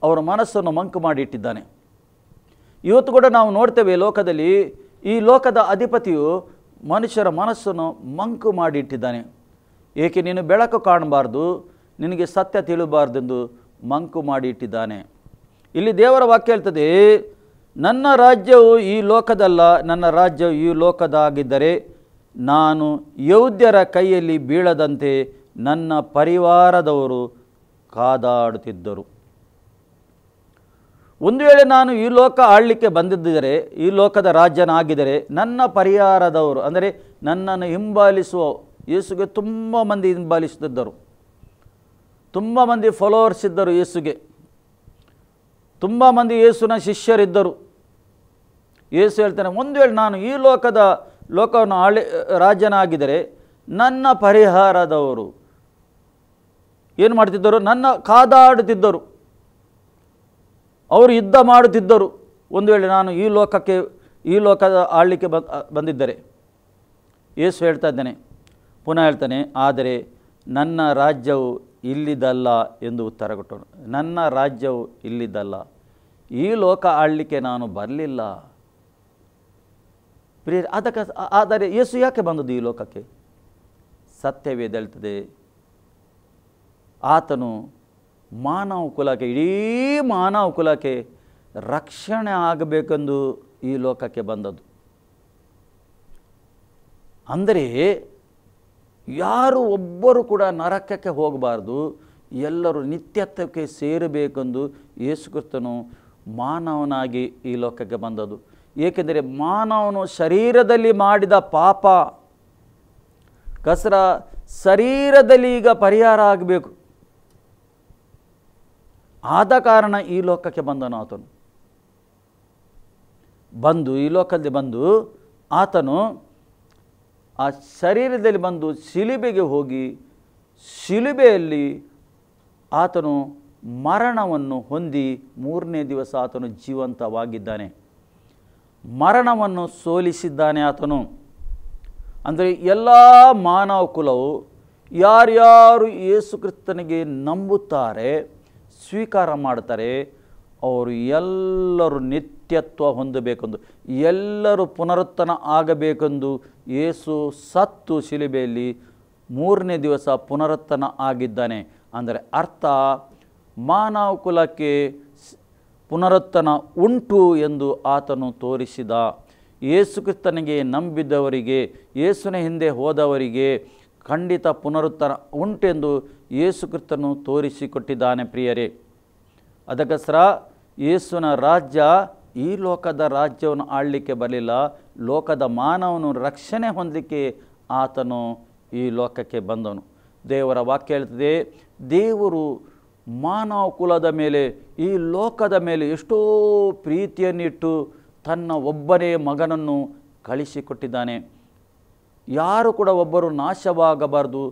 ಅವರ ಮನಸ್ಸನ್ನು ಮಂಕು ಮಾಡಿಟ್ಟಿದ್ದಾನೆ. ಇವತ್ತು ಕೂಡ ನಾವು ನೋಡ್ತೇವೆ ಲೋಕದಲ್ಲಿ, ಈ ಲೋಕದ ಅಧಿಪತಿಯು ಮನುಷ್ಯರ ಮನಸ್ಸನ್ನು ಮಂಕು ಮಾಡಿಟ್ಟಿದ್ದಾನೆ. ಏಕೆ ನೀನು ಬೆಳಕು ಕಾಣಬಾರ್ದು, ನಿನಗೆ ಸತ್ಯ ತಿಳಿಬಾರ್ದೆಂದು ಮಂಕು ಮಾಡಿಟ್ಟಿದ್ದಾನೆ. ಇಲ್ಲಿ ದೇವರ ವಾಕ್ಯ ಹೇಳ್ತದೆ, ನನ್ನ ರಾಜ್ಯವು ಈ ಲೋಕದಲ್ಲ, ನನ್ನ ರಾಜ್ಯವು ಈ ಲೋಕದಾಗಿದ್ದರೆ ನಾನು ಯಹೂದ್ಯರ ಕೈಯಲ್ಲಿ ಬೀಳದಂತೆ ನನ್ನ ಪರಿವಾರದವರು ಕಾದಾಡುತ್ತಿದ್ದರು. ಒಂದು ವೇಳೆ ನಾನು ಈ ಲೋಕ ಆಳಲಿಕ್ಕೆ ಬಂದಿದ್ದರೆ, ಈ ಲೋಕದ ರಾಜ್ಯನಾಗಿದ್ದರೆ, ನನ್ನ ಪರಿವಾರದವರು ಅಂದರೆ ನನ್ನನ್ನು ಹಿಂಬಾಲಿಸುವ, ಯೇಸುಗೆ ತುಂಬ ಮಂದಿ ಹಿಂಬಾಲಿಸುತ್ತಿದ್ದರು, ತುಂಬ ಮಂದಿ ಫಾಲೋವರ್ಸ್ ಇದ್ದರು ಯೇಸುಗೆ, ತುಂಬ ಮಂದಿ ಯೇಸುವಿನ ಶಿಷ್ಯರಿದ್ದರು. ಯೇಸು ಹೇಳ್ತಾನೆ, ಒಂದು ವೇಳೆ ನಾನು ಈ ಲೋಕವನ್ನು ರಾಜ್ಯನಾಗಿದ್ದರೆ ನನ್ನ ಪರಿಹಾರದವರು ಏನು ಮಾಡ್ತಿದ್ದರು, ನನ್ನ ಕಾದಾಡುತ್ತಿದ್ದರು, ಅವರು ಯುದ್ಧ ಮಾಡುತ್ತಿದ್ದರು. ಒಂದು ವೇಳೆ ನಾನು ಈ ಲೋಕದ ಆಳ್ಲಿಕ್ಕೆ ಬಂದಿದ್ದರೆ. ಯೇಸು ಹೇಳ್ತಾ ಇದ್ದಾನೆ, ಪುನಃ ಹೇಳ್ತಾನೆ, ಆದರೆ ನನ್ನ ರಾಜ್ಯವು ಇಲ್ಲಿದ್ದಲ್ಲ ಎಂದು ಉತ್ತರ ಕೊಟ್ಟನು. ನನ್ನ ರಾಜ್ಯವು ಇಲ್ಲಿದ್ದಲ್ಲ, ಈ ಲೋಕ ಆಳಲಿಕ್ಕೆ ನಾನು ಬರಲಿಲ್ಲ. ಆದರೆ ಯೇಸು ಯಾಕೆ ಬಂದದ್ದು ಈ ಲೋಕಕ್ಕೆ? ಸತ್ಯವೇದ ಹೇಳ್ತದೆ, ಆತನು ಮಾನವ ಕುಲಕ್ಕೆ, ಇಡೀ ಮಾನವ ಕುಲಕ್ಕೆ ರಕ್ಷಣೆ ಆಗಬೇಕೆಂದು ಈ ಲೋಕಕ್ಕೆ ಬಂದದ್ದು. ಅಂದರೆ ಯಾರು ಒಬ್ಬರು ಕೂಡ ನರಕಕ್ಕೆ ಹೋಗಬಾರ್ದು, ಎಲ್ಲರೂ ನಿತ್ಯತ್ವಕ್ಕೆ ಸೇರಬೇಕೆಂದು ಯೇಸು ಕ್ರಿಸ್ತನು ಮಾನವನಾಗಿ ಈ ಲೋಕಕ್ಕೆ ಬಂದದ್ದು. ಏಕೆಂದರೆ ಮಾನವನು ಶರೀರದಲ್ಲಿ ಮಾಡಿದ ಪಾಪ ಕಸರ ಶರೀರದಲ್ಲಿ ಈಗ ಪರಿಹಾರ ಆಗಬೇಕು. ಆದ ಕಾರಣ ಈ ಲೋಕಕ್ಕೆ ಬಂದನು ಆತನು. ಈ ಲೋಕದಲ್ಲಿ ಬಂದು ಆತನು ಆ ಶರೀರದಲ್ಲಿ ಬಂದು ಶಿಲುಬೆಗೆ ಹೋಗಿ, ಶಿಲುಬೆಯಲ್ಲಿ ಆತನು ಮರಣವನ್ನು ಹೊಂದಿ 3ನೇ ದಿವಸ ಆತನು ಜೀವಂತವಾಗಿದ್ದಾನೆ. ಮರಣವನ್ನು ಸೋಲಿಸಿದ್ದಾನೆ ಆತನು. ಅಂದರೆ ಎಲ್ಲ ಮಾನವ ಕುಲವು ಯಾರ್ಯಾರು ಯೇಸು ಕ್ರಿಸ್ತನಿಗೆ ನಂಬುತ್ತಾರೆ, ಸ್ವೀಕಾರ ಮಾಡ್ತಾರೆ, ಅವರು ಎಲ್ಲರೂ ನಿತ್ಯತ್ವ ಹೊಂದಬೇಕೆಂದು, ಎಲ್ಲರೂ ಪುನರುತ್ಥಾನ ಆಗಬೇಕೆಂದು ಯೇಸು ಸತ್ತು ಶಿಲುಬೆಯಲ್ಲಿ 3ನೇ ದಿವಸ ಪುನರುತ್ಥಾನ ಆಗಿದ್ದಾನೆ. ಅಂದರೆ ಅರ್ಥ ಮಾನವ ಕುಲಕ್ಕೆ ಪುನರುತ್ಥಾನ ಉಂಟು ಎಂದು ಆತನು ತೋರಿಸಿದ. ಯೇಸು ಕ್ರಿಸ್ತನಿಗೆ ನಂಬಿದವರಿಗೆ, ಯೇಸುವಿನ ಹಿಂದೆ ಹೋದವರಿಗೆ ಖಂಡಿತ ಪುನರುತ್ಥಾನ ಉಂಟೆಂದು ಯೇಸು ಕ್ರಿಸ್ತನು ತೋರಿಸಿಕೊಟ್ಟಿದ್ದಾನೆ. ಪ್ರಿಯರೇ, ಅದಕ್ಕೋಸ್ಕರ ಯೇಸುವಿನ ರಾಜ್ಯ ಈ ಲೋಕದ ರಾಜ್ಯವನ್ನು ಆಳಲಿಕ್ಕೆ ಬರಲಿಲ್ಲ, ಲೋಕದ ಮಾನವನು ರಕ್ಷಣೆ ಹೊಂದಲಿಕ್ಕೆ ಆತನು ಈ ಲೋಕಕ್ಕೆ ಬಂದನು. ದೇವರ ವಾಕ್ಯ ಹೇಳ್ತದೆ, ದೇವರು ಮಾನವ ಕುಲದ ಮೇಲೆ, ಈ ಲೋಕದ ಮೇಲೆ ಎಷ್ಟೋ ಪ್ರೀತಿಯನ್ನಿಟ್ಟು ತನ್ನ ಒಬ್ಬನೇ ಮಗನನ್ನು ಕಳಿಸಿಕೊಟ್ಟಿದ್ದಾನೆ. ಯಾರು ಕೂಡ ಒಬ್ಬರು ನಾಶವಾಗಬಾರದು,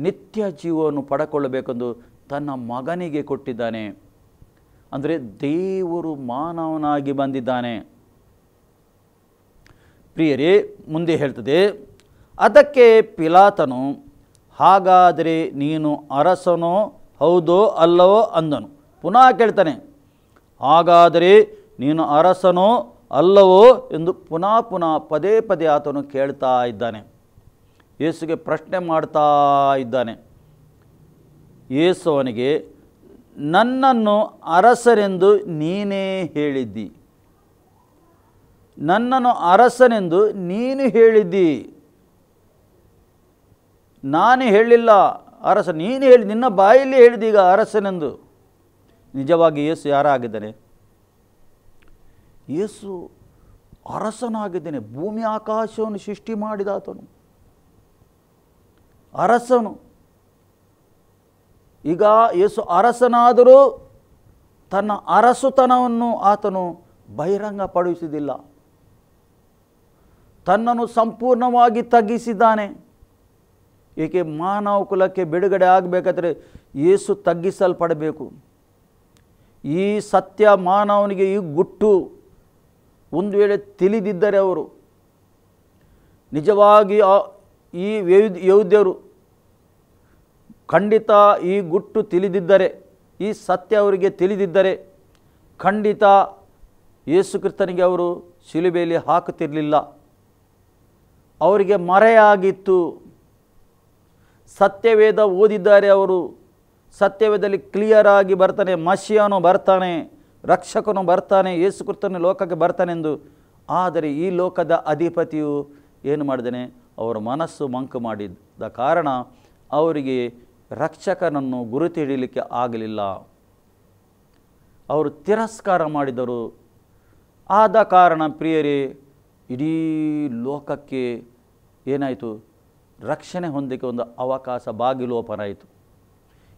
ನಿತ್ಯ ಜೀವವನ್ನು ಪಡೆದುಕೊಳ್ಳಬೇಕೆಂದು ತನ್ನ ಮಗನಿಗೆ ಕೊಟ್ಟಿದ್ದಾನೆ. ಅಂದರೆ ದೇವರು ಮಾನವನಾಗಿ ಬಂದಿದ್ದಾನೆ. ಪ್ರಿಯರೇ, ಮುಂದೆ ಹೇಳ್ತದೆ, ಅದಕ್ಕೆ ಪಿಲಾತನು, ಹಾಗಾದರೆ ನೀನು ಅರಸನೋ ಹೌದೋ ಅಲ್ಲವೋ ಅಂದನು. ಪುನಃ ಕೇಳ್ತಾನೆ, ಹಾಗಾದರೆ ನೀನು ಅರಸನೋ ಅಲ್ಲವೋ ಎಂದು ಪುನಃ ಪದೇ ಪದೇ ಆತನು ಕೇಳ್ತಾ ಇದ್ದಾನೆ. ಯೇಸುಗೆ ಪ್ರಶ್ನೆ ಮಾಡ್ತಾ ಇದ್ದಾನೆ. ಯೇಸು ಅವನಿಗೆ, ನನ್ನನ್ನು ಅರಸನೆಂದು ನೀನೇ ಹೇಳಿದ್ದಿ. ನನ್ನನ್ನು ಅರಸನೆಂದು ನೀನು ಹೇಳಿದ್ದಿ. ನಾನು ಹೇಳಿಲ್ಲ ಅರಸ, ನೀನು ಹೇಳಿ, ನಿನ್ನ ಬಾಯಲ್ಲಿ ಹೇಳಿದೀಗ ಅರಸನೆಂದು. ನಿಜವಾಗಿ ಯೇಸು ಯಾರಾಗಿದ್ದಾನೆ? ಯೇಸು ಅರಸನಾಗಿದ್ದಾನೆ. ಭೂಮಿ ಆಕಾಶವನ್ನು ಸೃಷ್ಟಿ ಮಾಡಿದಾತನು ಅರಸನು. ಈಗ ಯೇಸು ಅರಸನಾದರೂ ತನ್ನ ಅರಸುತನವನ್ನು ಆತನು ಬಹಿರಂಗಪಡಿಸುವುದಿಲ್ಲ. ತನ್ನನ್ನು ಸಂಪೂರ್ಣವಾಗಿ ತಗ್ಗಿಸಿದ್ದಾನೆ. ಏಕೆ? ಮಾನವ ಕುಲಕ್ಕೆ ಬಿಡುಗಡೆ ಆಗಬೇಕಾದ್ರೆ ಯೇಸು ತಗ್ಗಿಸಲ್ಪಡಬೇಕು. ಈ ಸತ್ಯ ಮಾನವನಿಗೆ ಈ ಗುಟ್ಟು ಒಂದು ವೇಳೆ ತಿಳಿದಿದ್ದರೆ, ಅವರು ನಿಜವಾಗಿ ಈ ಯಹೂದ್ಯರು ಖಂಡಿತ ಈ ಗುಟ್ಟು ತಿಳಿದಿದ್ದರೆ, ಈ ಸತ್ಯ ಅವರಿಗೆ ತಿಳಿದಿದ್ದರೆ, ಖಂಡಿತ ಯೇಸು ಕ್ರಿಸ್ತನಿಗೆ ಅವರು ಶಿಲುಬೆಯಲ್ಲಿ ಹಾಕುತ್ತಿರಲಿಲ್ಲ. ಅವರಿಗೆ ಮರೆಯಾಗಿತ್ತು. ಸತ್ಯವೇದ ಓದಿದ್ದಾರೆ ಅವರು. ಸತ್ಯವೇದದಲ್ಲಿ ಕ್ಲಿಯರ್ ಆಗಿ ಬರ್ತಾನೆ, ಮಸಿಯನು ಬರ್ತಾನೆ, ರಕ್ಷಕನು ಬರ್ತಾನೆ, ಯೇಸು ಕ್ರಿಸ್ತನು ಲೋಕಕ್ಕೆ ಬರ್ತಾನೆಂದು. ಆದರೆ ಈ ಲೋಕದ ಅಧಿಪತಿಯು ಏನು ಮಾಡಿದ್ದಾನೆ? ಅವರ ಮನಸ್ಸು ಮಂಕು ಮಾಡಿದ ಕಾರಣ ಅವರಿಗೆ ರಕ್ಷಕನನ್ನು ಗುರುತು ಹಿಡಿಯಲಿಕ್ಕೆ ಆಗಲಿಲ್ಲ. ಅವರು ತಿರಸ್ಕಾರ ಮಾಡಿದರು. ಆದ ಕಾರಣ ಪ್ರಿಯರೇ, ಇಡೀ ಲೋಕಕ್ಕೆ ಏನಾಯಿತು? ರಕ್ಷಣೆ ಹೊಂದಕ್ಕೆ ಒಂದು ಅವಕಾಶ, ಬಾಗಿಲು ಓಪನ್ ಆಯಿತು.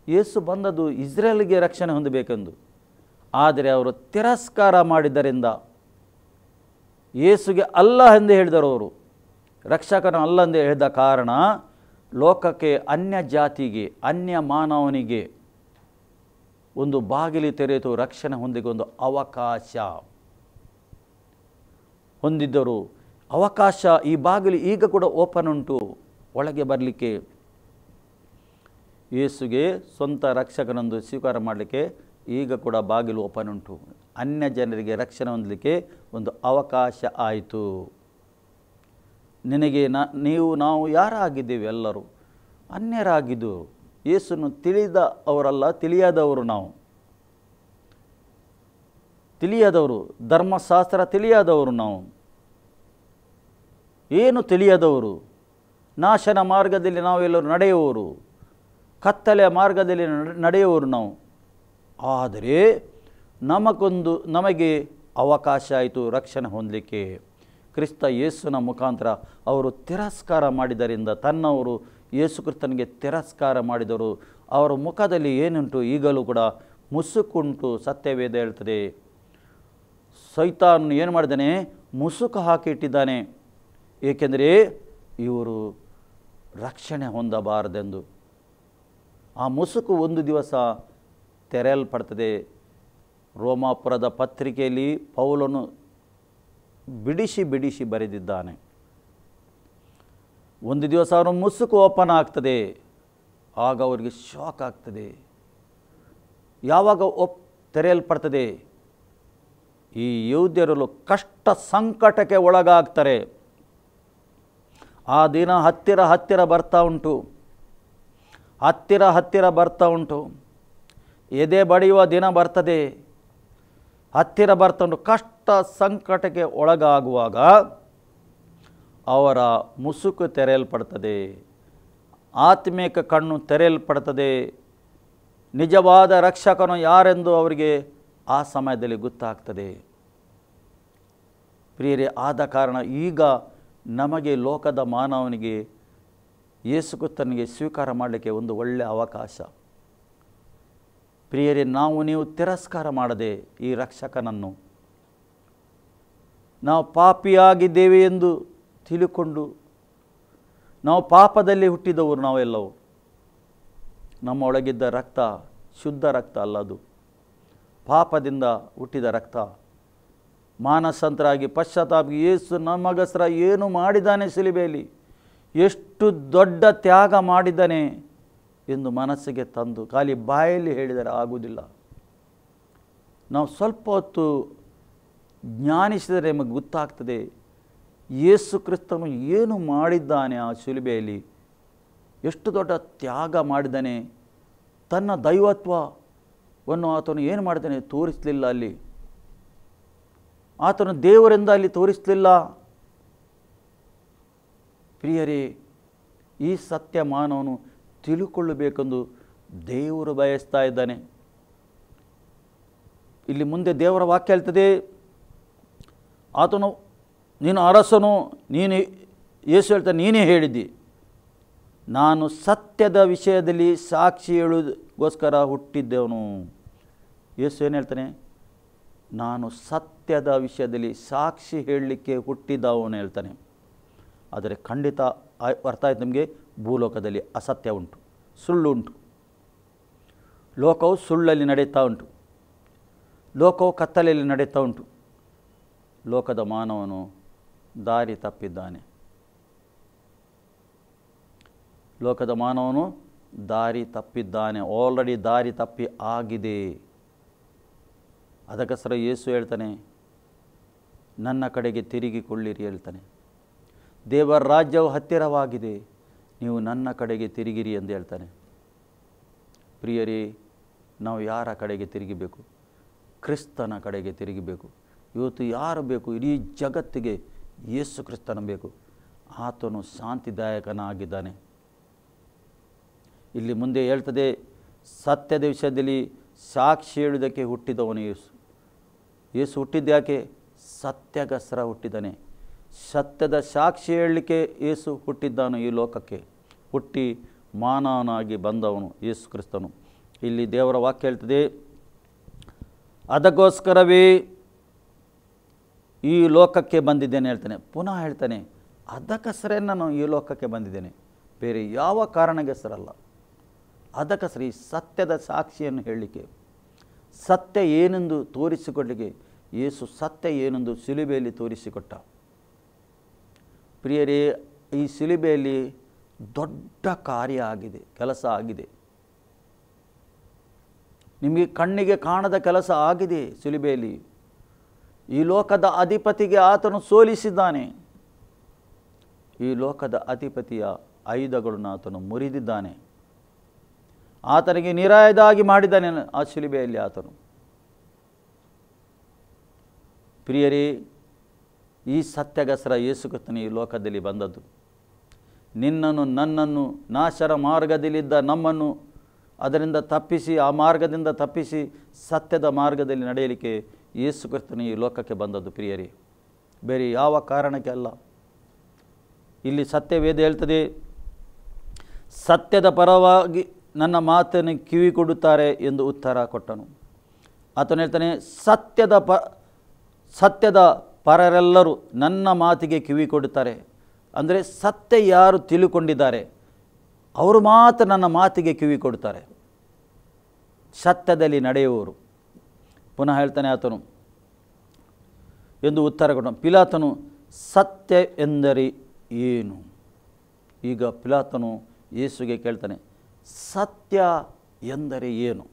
ಯೇಸು ಬಂದದ್ದು ಇಸ್ರೇಲ್ಗೆ ರಕ್ಷಣೆ ಹೊಂದಬೇಕೆಂದು. ಆದರೆ ಅವರು ತಿರಸ್ಕಾರ ಮಾಡಿದ್ದರಿಂದ, ಯೇಸುಗೆ ಅಲ್ಲ ಎಂದು ಹೇಳಿದರು. ಅವರು ರಕ್ಷಕನ ಅಲ್ಲ ಎಂದು ಹೇಳಿದ ಕಾರಣ ಲೋಕಕ್ಕೆ, ಅನ್ಯ ಜಾತಿಗೆ, ಅನ್ಯ ಮಾನವನಿಗೆ ಒಂದು ಬಾಗಿಲು ತೆರೆಯಿತು. ರಕ್ಷಣೆ ಹೊಂದಿಗೆ ಒಂದು ಅವಕಾಶ ಹೊಂದಿದ್ದರು. ಅವಕಾಶ, ಈ ಬಾಗಿಲು ಈಗ ಕೂಡ ಓಪನ್ ಉಂಟು ಒಳಗೆ ಬರಲಿಕ್ಕೆ. ಯೇಸುಗೆ ಸ್ವಂತ ರಕ್ಷಕನೊಂದು ಸ್ವೀಕಾರ ಮಾಡಲಿಕ್ಕೆ ಈಗ ಕೂಡ ಬಾಗಿಲು ಓಪನ್ ಉಂಟು. ಅನ್ಯ ಜನರಿಗೆ ರಕ್ಷಣೆ ಹೊಂದಲಿಕ್ಕೆ ಒಂದು ಅವಕಾಶ ಆಯಿತು. ನಿನಗೆ ನಾವು ಯಾರಾಗಿದ್ದೇವೆ? ಎಲ್ಲರೂ ಅನ್ಯರಾಗಿದ್ದು. ಯೇಸುವನ್ನು ತಿಳಿದ ಅವರಲ್ಲ, ತಿಳಿಯದವರು ನಾವು. ತಿಳಿಯದವರು, ಧರ್ಮಶಾಸ್ತ್ರ ತಿಳಿಯದವರು ನಾವು. ಏನು ತಿಳಿಯದವರು? ನಾಶನ ಮಾರ್ಗದಲ್ಲಿ ನಾವೆಲ್ಲರೂ ನಡೆಯುವವರು, ಕತ್ತಲೆಯ ಮಾರ್ಗದಲ್ಲಿ ನಡೆಯುವವರು ನಾವು. ಆದರೆ ನಮಗೆ ಅವಕಾಶ ಆಯಿತು ರಕ್ಷಣೆ ಹೊಂದಲಿಕ್ಕೆ. ಕ್ರಿಸ್ತ ಯೇಸುನ ಮುಖಾಂತರ ಅವರು ತಿರಸ್ಕಾರ ಮಾಡಿದ್ದರಿಂದ, ತನ್ನವರು ಯೇಸು ಕ್ರಿಸ್ತನಿಗೆ ತಿರಸ್ಕಾರ ಮಾಡಿದರು. ಅವರ ಮುಖದಲ್ಲಿ ಏನುಂಟು? ಈಗಲೂ ಕೂಡ ಮುಸುಕುಂಟು. ಸತ್ಯವೇದ ಹೇಳ್ತದೆ, ಸೈತಾನನು ಏನು ಮಾಡಿದ್ದಾನೆ? ಮುಸುಕು ಹಾಕಿಟ್ಟಿದ್ದಾನೆ. ಏಕೆಂದರೆ ಇವರು ರಕ್ಷಣೆ ಹೊಂದಬಾರದೆಂದು. ಆ ಮುಸುಕು ಒಂದು ದಿವಸ ತೆರೆಯಲ್ಪಡ್ತದೆ. ರೋಮಾಪುರದ ಪತ್ರಿಕೆಯಲ್ಲಿ ಪೌಲನು ಬಿಡಿಸಿ ಬಿಡಿಸಿ ಬರೆದಿದ್ದಾನೆ. ಒಂದು ದಿವಸ ಅವರ ಮುಸುಕು ಓಪನ್ ಆಗ್ತದೆ. ಆಗ ಅವರಿಗೆ ಶಾಕ್ ಆಗ್ತದೆ. ಯಾವಾಗ ತೆರೆಯಲ್ಪಡ್ತದೆ? ಈ ಯಹೂದ್ಯರು ಕಷ್ಟ ಸಂಕಟಕ್ಕೆ ಒಳಗಾಗ್ತಾರೆ. ಆ ದಿನ ಹತ್ತಿರ ಬರ್ತಾ ಉಂಟು. ಹತ್ತಿರ ಬರ್ತಾ ಉಂಟು. ಎದೆ ಬಡಿಯುವ ದಿನ ಬರ್ತದೆ. ಹತ್ತಿರ ಬರ್ತಾ ಉಂಟು. ಕಷ್ಟ ಸಂಕಟಕ್ಕೆ ಒಳಗಾಗುವಾಗ ಅವರ ಮುಸುಕು ತೆರೆಯಲ್ಪಡ್ತದೆ. ಆತ್ಮಿಕ ಕಣ್ಣು ತೆರೆಯಲ್ಪಡ್ತದೆ. ನಿಜವಾದ ರಕ್ಷಕನು ಯಾರೆಂದು ಅವರಿಗೆ ಆ ಸಮಯದಲ್ಲಿ ಗೊತ್ತಾಗ್ತದೆ. ಪ್ರಿಯರೇ, ಆದ ಕಾರಣ ಈಗ ನಮಗೆ, ಲೋಕದ ಮಾನವನಿಗೆ, ಯೇಸು ಕ್ರಿಸ್ತನಿಗೆ ಸ್ವೀಕಾರ ಮಾಡಲಿಕ್ಕೆ ಒಂದು ಒಳ್ಳೆಯ ಅವಕಾಶ. ಪ್ರಿಯರೇ, ನೀವು ತಿರಸ್ಕಾರ ಮಾಡದೆ ಈ ರಕ್ಷಕನನ್ನು, ನಾವು ಪಾಪಿಯಾಗಿದ್ದೇವೆ ಎಂದು ತಿಳಿಕೊಂಡು, ನಾವು ಪಾಪದಲ್ಲಿ ಹುಟ್ಟಿದವರು ನಾವೆಲ್ಲವೂ. ನಮ್ಮ ಒಳಗಿದ್ದ ರಕ್ತ ಶುದ್ಧ ರಕ್ತ ಅಲ್ಲ, ಅದು ಪಾಪದಿಂದ ಹುಟ್ಟಿದ ರಕ್ತ. ಮಾನಸಾಂತರಾಗಿ ಪಶ್ಚಾತ್ತಾಪ, ಯೇಸು ನಮಗೋಸ್ಕರ ಏನು ಮಾಡಿದ್ದಾನೆ ಶಿಲುಬೆಯಲ್ಲಿ, ಎಷ್ಟು ದೊಡ್ಡ ತ್ಯಾಗ ಮಾಡಿದ್ದಾನೆ ಎಂದು ಮನಸ್ಸಿಗೆ ತಂದು ಖಾಲಿ ಬಾಯಲ್ಲಿ ಹೇಳಿದರೆ ಆಗುವುದಿಲ್ಲ. ನಾವು ಸ್ವಲ್ಪ ಹೊತ್ತು ಜ್ಞಾನಿಸಿದರೆ ನಮಗೆ ಗೊತ್ತಾಗ್ತದೆ ಯೇಸು ಕ್ರಿಸ್ತನು ಏನು ಮಾಡಿದ್ದಾನೆ ಆ ಶಿಲುಬೆಯಲ್ಲಿ, ಎಷ್ಟು ದೊಡ್ಡ ತ್ಯಾಗ ಮಾಡಿದ್ದಾನೆ. ತನ್ನ ದೈವತ್ವ ವನ್ನು ಆತನು ಏನು ಮಾಡಿದ್ದಾನೆ? ತೋರಿಸಲಿಲ್ಲ. ಅಲ್ಲಿ ಆತನು ದೇವರಿಂದ ಅಲ್ಲಿ ತೋರಿಸಲಿಲ್ಲ. ಪ್ರಿಯರೇ, ಈ ಸತ್ಯ ಮಾನವನು ತಿಳುಕೊಳ್ಳಬೇಕೆಂದು ದೇವರು ಬಯಸ್ತಾ ಇದ್ದಾನೆ. ಇಲ್ಲಿ ಮುಂದೆ ದೇವರ ವಾಕ್ಯ ಹೇಳ್ತದೆ, ಆತನು ನೀನು ಅರಸನು, ನೀನು ಯೇಸು ಹೇಳ್ತಾನೆ, ನೀನೇ ಹೇಳಿದ್ದಿ, ನಾನು ಸತ್ಯದ ವಿಷಯದಲ್ಲಿ ಸಾಕ್ಷಿ ಹೇಳುವುದಕ್ಕೋಸ್ಕರ ಹುಟ್ಟಿದ್ದವನು. ಯೇಸು ಏನು ಹೇಳ್ತಾನೆ? ನಾನು ಸತ್ಯದ ವಿಷಯದಲ್ಲಿ ಸಾಕ್ಷಿ ಹೇಳಲಿಕ್ಕೆ ಹುಟ್ಟಿದವನು ಹೇಳ್ತಾನೆ. ಆದರೆ ಖಂಡಿತ ಅರ್ಥ ಆಯ್ತು ನಿಮಗೆ, ಭೂಲೋಕದಲ್ಲಿ ಅಸತ್ಯ ಉಂಟು, ಸುಳ್ಳು ಉಂಟು. ಲೋಕವು ಸುಳ್ಳಲ್ಲಿ ನಡೆಯುತ್ತಾ ಉಂಟು, ಲೋಕವು ಕತ್ತಲೆಯಲ್ಲಿ ನಡೆಯುತ್ತಾ ಉಂಟು. ಲೋಕದ ಮಾನವನು ದಾರಿ ತಪ್ಪಿದ್ದಾನೆ. ಲೋಕದ ಮಾನವನು ದಾರಿ ತಪ್ಪಿದ್ದಾನೆ, ಆಲ್ರೆಡಿ ದಾರಿ ತಪ್ಪಿ ಆಗಿದೆ. ಅದಕ್ಕೋಸ್ಕರ ಯೇಸು ಹೇಳ್ತಾನೆ, ನನ್ನ ಕಡೆಗೆ ತಿರುಗಿಕೊಳ್ಳಿರಿ ಹೇಳ್ತಾನೆ. ದೇವರ ರಾಜ್ಯವು ಹತ್ತಿರವಾಗಿದೆ, ನೀವು ನನ್ನ ಕಡೆಗೆ ತಿರುಗಿರಿ ಎಂದು ಹೇಳ್ತಾನೆ. ಪ್ರಿಯರೇ, ನಾವು ಯಾರ ಕಡೆಗೆ ತಿರುಗಿಬೇಕು? ಕ್ರಿಸ್ತನ ಕಡೆಗೆ ತಿರುಗಿಬೇಕು. ಇವತ್ತು ಯಾರು ಬೇಕು? ಇಡೀ ಜಗತ್ತಿಗೆ ಯೇಸು ಕ್ರಿಸ್ತನ ಬೇಕು. ಆತನು ಶಾಂತಿದಾಯಕನಾಗಿದ್ದಾನೆ. ಇಲ್ಲಿ ಮುಂದೆ ಹೇಳ್ತದೆ, ಸತ್ಯದ ವಿಷಯದಲ್ಲಿ ಸಾಕ್ಷಿ ಹೇಳುವುದಕ್ಕೆ ಹುಟ್ಟಿದವನು ಯೇಸು. ಯೇಸು ಹುಟ್ಟಿದ್ಯಾಕೆ? ಸತ್ಯಗೋಸ್ಕರ ಹುಟ್ಟಿದ್ದಾನೆ. ಸತ್ಯದ ಸಾಕ್ಷಿ ಹೇಳಲಿಕ್ಕೆ ಯೇಸು ಹುಟ್ಟಿದ್ದಾನು. ಈ ಲೋಕಕ್ಕೆ ಹುಟ್ಟಿ ಮಾನವನಾಗಿ ಬಂದವನು ಯೇಸು ಕ್ರಿಸ್ತನು. ಇಲ್ಲಿ ದೇವರ ವಾಕ್ಯ ಹೇಳ್ತದೆ, ಅದಕ್ಕೋಸ್ಕರವೇ ಈ ಲೋಕಕ್ಕೆ ಬಂದಿದ್ದೇನೆ ಹೇಳ್ತಾನೆ. ಪುನಃ ಹೇಳ್ತಾನೆ, ಅದಕ್ಕೋಸ್ಕರ ನಾನು ಈ ಲೋಕಕ್ಕೆ ಬಂದಿದ್ದೇನೆ, ಬೇರೆ ಯಾವ ಕಾರಣಕ್ಕೋಸ್ಕರಲ್ಲ. ಅದಕ್ಕೋಸ್ಕರ ಈ ಸತ್ಯದ ಸಾಕ್ಷಿಯನ್ನು ಹೇಳಲಿಕ್ಕೆ, ಸತ್ಯ ಏನೆಂದು ತೋರಿಸಿಕೊಡಲಿಕ್ಕೆ ಯೇಸು ಸತ್ಯ ಏನೆಂದು ಶಿಲುಬೆಯಲ್ಲಿ ತೋರಿಸಿಕೊಟ್ಟ. ಪ್ರಿಯರೇ, ಈ ಶಿಲುಬೆಯಲ್ಲಿ ದೊಡ್ಡ ಕಾರ್ಯ ಆಗಿದೆ, ಕೆಲಸ ಆಗಿದೆ. ನಿಮಗೆ ಕಣ್ಣಿಗೆ ಕಾಣದ ಕೆಲಸ ಆಗಿದೆ ಶಿಲುಬೆಯಲ್ಲಿ. ಈ ಲೋಕದ ಅಧಿಪತಿಗೆ ಆತನು ಸೋಲಿಸಿದ್ದಾನೆ. ಈ ಲೋಕದ ಅಧಿಪತಿಯ ಆಯುಧಗಳನ್ನು ಆತನು ಮುರಿದಿದ್ದಾನೆ. ಆತನಿಗೆ ನಿರಾಯುಧಾಗಿ ಮಾಡಿದ್ದಾನೆ ಆ ಶಿಲುಬೆಯಲ್ಲಿ ಆತನು. ಪ್ರಿಯರೇ, ಈ ಸತ್ಯಗೋಸ್ಕರ ಯೇಸು ಕ್ರಿಸ್ತನು ಈ ಲೋಕದಲ್ಲಿ ಬಂದದ್ದು. ನಿನ್ನನ್ನು ನನ್ನನ್ನು ನಾಶರ ಮಾರ್ಗದಲ್ಲಿದ್ದ ನಮ್ಮನ್ನು ಅದರಿಂದ ತಪ್ಪಿಸಿ, ಆ ಮಾರ್ಗದಿಂದ ತಪ್ಪಿಸಿ ಸತ್ಯದ ಮಾರ್ಗದಲ್ಲಿ ನಡೆಯಲಿಕ್ಕೆ ಯೇಸು ಕ್ರಿಸ್ತನು ಈ ಲೋಕಕ್ಕೆ ಬಂದದ್ದು. ಪ್ರಿಯರೇ, ಬೇರೆ ಯಾವ ಕಾರಣಕ್ಕೆ ಅಲ್ಲ. ಇಲ್ಲಿ ಸತ್ಯವೇದ ಹೇಳ್ತದೆ, ಸತ್ಯದ ಪರವಾಗಿ ನನ್ನ ಮಾತನ್ನು ಕಿವಿ ಕೊಡುತ್ತಾರೆ ಎಂದು ಉತ್ತರ ಕೊಟ್ಟನು. ಆತನು ಹೇಳ್ತಾನೆ, ಸತ್ಯದ ಪರರೆಲ್ಲರೂ ನನ್ನ ಮಾತಿಗೆ ಕಿವಿ ಕೊಡುತ್ತಾರೆ. ಅಂದರೆ ಸತ್ಯ ಯಾರು ತಿಳುಕೊಂಡಿದ್ದಾರೆ ಅವರು ಮಾತ್ರ ನನ್ನ ಮಾತಿಗೆ ಕಿವಿ ಕೊಡುತ್ತಾರೆ, ಸತ್ಯದಲ್ಲಿ ನಡೆಯುವವರು. ಪುನಃ ಹೇಳ್ತಾನೆ ಆತನು ಎಂದು ಉತ್ತರ ಕೊಟ್ಟನು. ಪಿಲಾತನು, ಸತ್ಯ ಎಂದರೆ ಏನು? ಈಗ ಪಿಲಾತನು ಯೇಸುಗೆ ಕೇಳ್ತಾನೆ, ಸತ್ಯ ಎಂದರೆ ಏನು?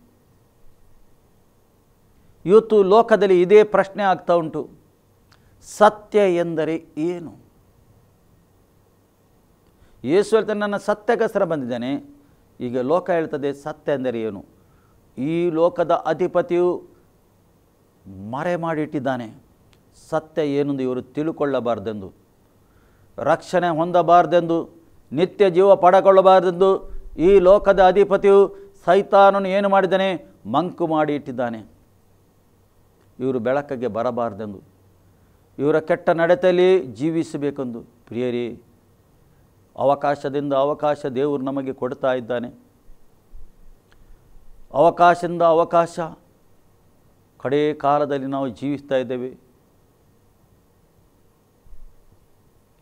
ಇವತ್ತು ಲೋಕದಲ್ಲಿ ಇದೇ ಪ್ರಶ್ನೆ ಆಗ್ತಾ ಉಂಟು, ಸತ್ಯ ಎಂದರೆ ಏನು? ಯೇಸು ಹೇಳ್ತಾನೆ, ನನ್ನ ಸತ್ಯಕ್ಕೋಸ್ಕರ ಬಂದಿದ್ದಾನೆ. ಈಗ ಲೋಕ ಹೇಳ್ತದೆ ಸತ್ಯ ಎಂದರೆ ಏನು? ಈ ಲೋಕದ ಅಧಿಪತಿಯು ಮರೆ ಮಾಡಿಟ್ಟಿದ್ದಾನೆ. ಸತ್ಯ ಏನೆಂದು ಇವರು ತಿಳುಕೊಳ್ಳಬಾರ್ದೆಂದು, ರಕ್ಷಣೆ ಹೊಂದಬಾರ್ದೆಂದು, ನಿತ್ಯ ಜೀವ ಪಡೆಕೊಳ್ಳಬಾರ್ದೆಂದು ಈ ಲೋಕದ ಅಧಿಪತಿಯು ಸೈತಾನನು ಏನು ಮಾಡಿದ್ದಾನೆ? ಮಂಕು ಮಾಡಿ ಇಟ್ಟಿದ್ದಾನೆ. ಇವರು ಬೆಳಕಿಗೆ ಬರಬಾರ್ದೆಂದು, ಇವರ ಕೆಟ್ಟ ನಡತೆಯಲ್ಲಿ ಜೀವಿಸಬೇಕೆಂದು. ಪ್ರಿಯರೇ, ಅವಕಾಶದಿಂದ ಅವಕಾಶ ದೇವರು ನಮಗೆ ಕೊಡ್ತಾ ಇದ್ದಾನೆ. ಅವಕಾಶದಿಂದ ಅವಕಾಶ ಕಡೇ ಕಾಲದಲ್ಲಿ ನಾವು ಜೀವಿಸ್ತಾ ಇದ್ದೇವೆ.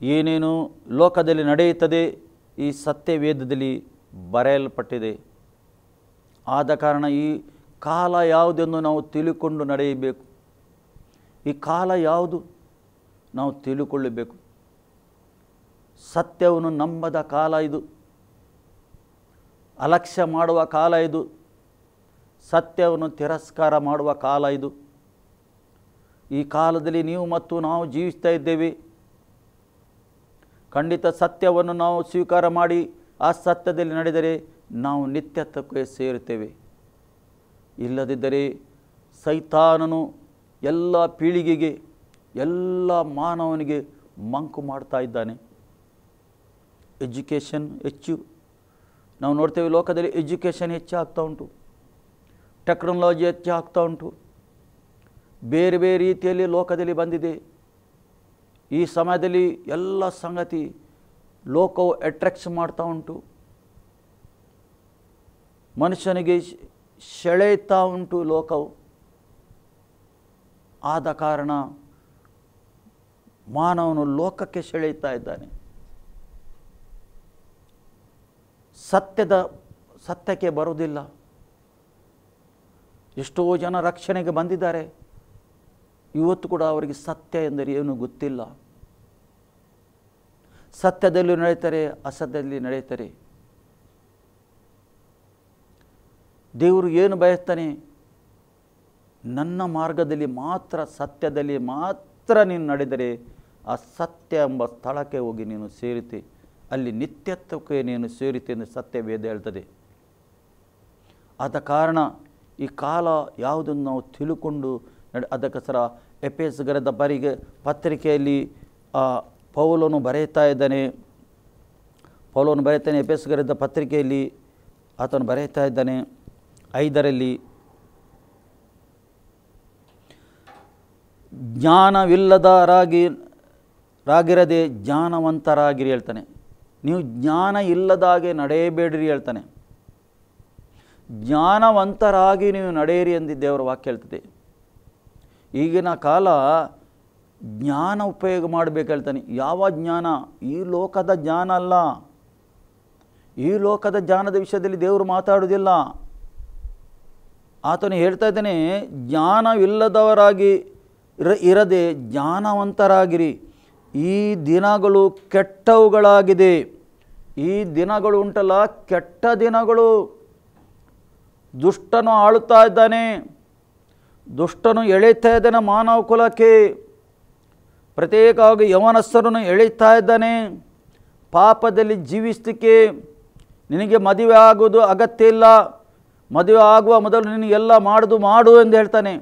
ಏನೇನು ಲೋಕದಲ್ಲಿ ನಡೆಯುತ್ತದೆ ಈ ಸತ್ಯವೇದದಲ್ಲಿ ಬರೆಯಲ್ಪಟ್ಟಿದೆ. ಆದ ಕಾರಣ ಈ ಕಾಲ ಯಾವುದೆಂದು ನಾವು ತಿಳುಕೊಂಡು ನಡೆಯಬೇಕು. ಈ ಕಾಲ ಯಾವುದು ನಾವು ತಿಳುಕೊಳ್ಳಬೇಕು. ಸತ್ಯವನ್ನು ನಂಬದ ಕಾಲ ಇದು, ಅಲಕ್ಷ್ಯ ಮಾಡುವ ಕಾಲ ಇದು, ಸತ್ಯವನ್ನು ತಿರಸ್ಕಾರ ಮಾಡುವ ಕಾಲ ಇದು. ಈ ಕಾಲದಲ್ಲಿ ನೀವು ಮತ್ತು ನಾವು ಜೀವಿಸ್ತಾ ಇದ್ದೇವೆ. ಖಂಡಿತ ಸತ್ಯವನ್ನು ನಾವು ಸ್ವೀಕಾರ ಮಾಡಿ ಆ ಸತ್ಯದಲ್ಲಿ ನಡೆದರೆ ನಾವು ನಿತ್ಯತ್ವಕ್ಕೆ ಸೇರುತ್ತೇವೆ. ಇಲ್ಲದಿದ್ದರೆ ಸೈತಾನನು ಎಲ್ಲ ಪೀಳಿಗೆಗೆ, ಎಲ್ಲ ಮಾನವನಿಗೆ ಮಂಕು ಮಾಡ್ತಾ ಇದ್ದಾನೆ. ಎಜುಕೇಷನ್ ಹೆಚ್ಚು, ನಾವು ನೋಡ್ತೇವೆ ಲೋಕದಲ್ಲಿ ಎಜುಕೇಷನ್ ಹೆಚ್ಚಾಗ್ತಾ ಉಂಟು, ಟೆಕ್ನಾಲಜಿ ಹೆಚ್ಚಾಗ್ತಾ ಉಂಟು, ಬೇರೆ ಬೇರೆ ರೀತಿಯಲ್ಲಿ ಲೋಕದಲ್ಲಿ ಬಂದಿದೆ. ಈ ಸಮಯದಲ್ಲಿ ಎಲ್ಲ ಸಂಗತಿ ಲೋಕವು ಅಟ್ರಾಕ್ಷನ್ ಮಾಡ್ತಾ ಉಂಟು, ಮನುಷ್ಯನಿಗೆ ಸೆಳೆಯುತ್ತಾ ಉಂಟು ಲೋಕವು. ಆದ ಕಾರಣ ಮಾನವನು ಲೋಕಕ್ಕೆ ಸೆಳೆಯುತ್ತಾ ಇದ್ದಾನೆ. ಸತ್ಯಕ್ಕೆ ಬರುವುದಿಲ್ಲ. ಎಷ್ಟೋ ಜನ ರಕ್ಷಣೆಗೆ ಬಂದಿದ್ದಾರೆ, ಇವತ್ತು ಕೂಡ ಅವರಿಗೆ ಸತ್ಯ ಎಂದರೆ ಏನು ಗೊತ್ತಿಲ್ಲ. ಸತ್ಯದಲ್ಲಿ ನಡೆಯುತ್ತಾರೆ, ಅಸತ್ಯದಲ್ಲಿ ನಡೆಯುತ್ತಾರೆ. ದೇವರು ಏನು ಬಯಸ್ತಾನೆ? ನನ್ನ ಮಾರ್ಗದಲ್ಲಿ ಮಾತ್ರ, ಸತ್ಯದಲ್ಲಿ ಮಾತ್ರ ನೀನು ನಡೆದರೆ ಆ ಸತ್ಯ ಎಂಬ ಸ್ಥಳಕ್ಕೆ ಹೋಗಿ ನೀನು ಸೇರುತ್ತಿ, ಅಲ್ಲಿ ನಿತ್ಯತ್ವಕ್ಕೆ ನೀನು ಸೇರುತ್ತಿ ಎಂದು ಸತ್ಯವೇದ ಹೇಳ್ತದೆ. ಆದ ಕಾರಣ ಈ ಕಾಲ ಯಾವುದನ್ನು ನಾವು ತಿಳ್ಕೊಂಡು ಅದಕ್ಕೋಸ್ಕರ ಎಫೆಸದವರಿಗೆ ಬರೆದ ಪತ್ರಿಕೆಯಲ್ಲಿ ಪೌಲನು ಬರೆಯುತ್ತಾ ಇದ್ದಾನೆ. ಎಫೆಸದವರಿಗೆ ಪತ್ರಿಕೆಯಲ್ಲಿ ಆತನು ಬರೆಯುತ್ತಾ ಇದ್ದಾನೆ 5ರಲ್ಲಿ, ಜ್ಞಾನವಿಲ್ಲದರಾಗಿರದೆ ಜ್ಞಾನವಂತರಾಗಿರಿ ಹೇಳ್ತಾನೆ. ನೀವು ಜ್ಞಾನ ಇಲ್ಲದಾಗೆ ನಡೆಯಬೇಡ್ರಿ ಹೇಳ್ತಾನೆ. ಜ್ಞಾನವಂತರಾಗಿ ನೀವು ನಡೆಯಿರಿ ಎಂದು ದೇವರ ವಾಕ್ಯ ಹೇಳ್ತದೆ. ಈಗಿನ ಕಾಲ ಜ್ಞಾನ ಉಪಯೋಗ ಮಾಡಬೇಕು ಹೇಳ್ತಾನೆ. ಯಾವ ಜ್ಞಾನ? ಈ ಲೋಕದ ಜ್ಞಾನ ಅಲ್ಲ. ಈ ಲೋಕದ ಜ್ಞಾನದ ವಿಷಯದಲ್ಲಿ ದೇವರು ಮಾತಾಡುವುದಿಲ್ಲ. ಆತನು ಹೇಳ್ತಾ ಇದ್ದಾನೆ, ಜ್ಞಾನವಿಲ್ಲದವರಾಗಿ ಇರದೆ ಜ್ಞಾನವಂತರಾಗಿರಿ. ಈ ದಿನಗಳು ಕೆಟ್ಟವುಗಳಾಗಿದೆ. ಈ ದಿನಗಳು ಉಂಟಲ್ಲ, ಕೆಟ್ಟ ದಿನಗಳು. ದುಷ್ಟನು ಆಳುತ್ತಾ ಇದ್ದಾನೆ, ದುಷ್ಟನು ಎಳೆಯುತ್ತಾ ಇದ್ದಾನೆ ಮಾನವ ಕುಲಕ್ಕೆ. ಪ್ರತ್ಯೇಕವಾಗಿ ಯವನಸ್ಥರನ್ನು ಎಳೆಯುತ್ತಾ ಇದ್ದಾನೆ ಪಾಪದಲ್ಲಿ ಜೀವಿಸಲಿಕ್ಕೆ. ನಿನಗೆ ಮದುವೆ ಆಗುವುದು ಅಗತ್ಯ ಇಲ್ಲ, ಮದುವೆ ಆಗುವ ಮೊದಲು ನಿನಗೆಲ್ಲ ಮಾಡು ಎಂದು ಹೇಳ್ತಾನೆ.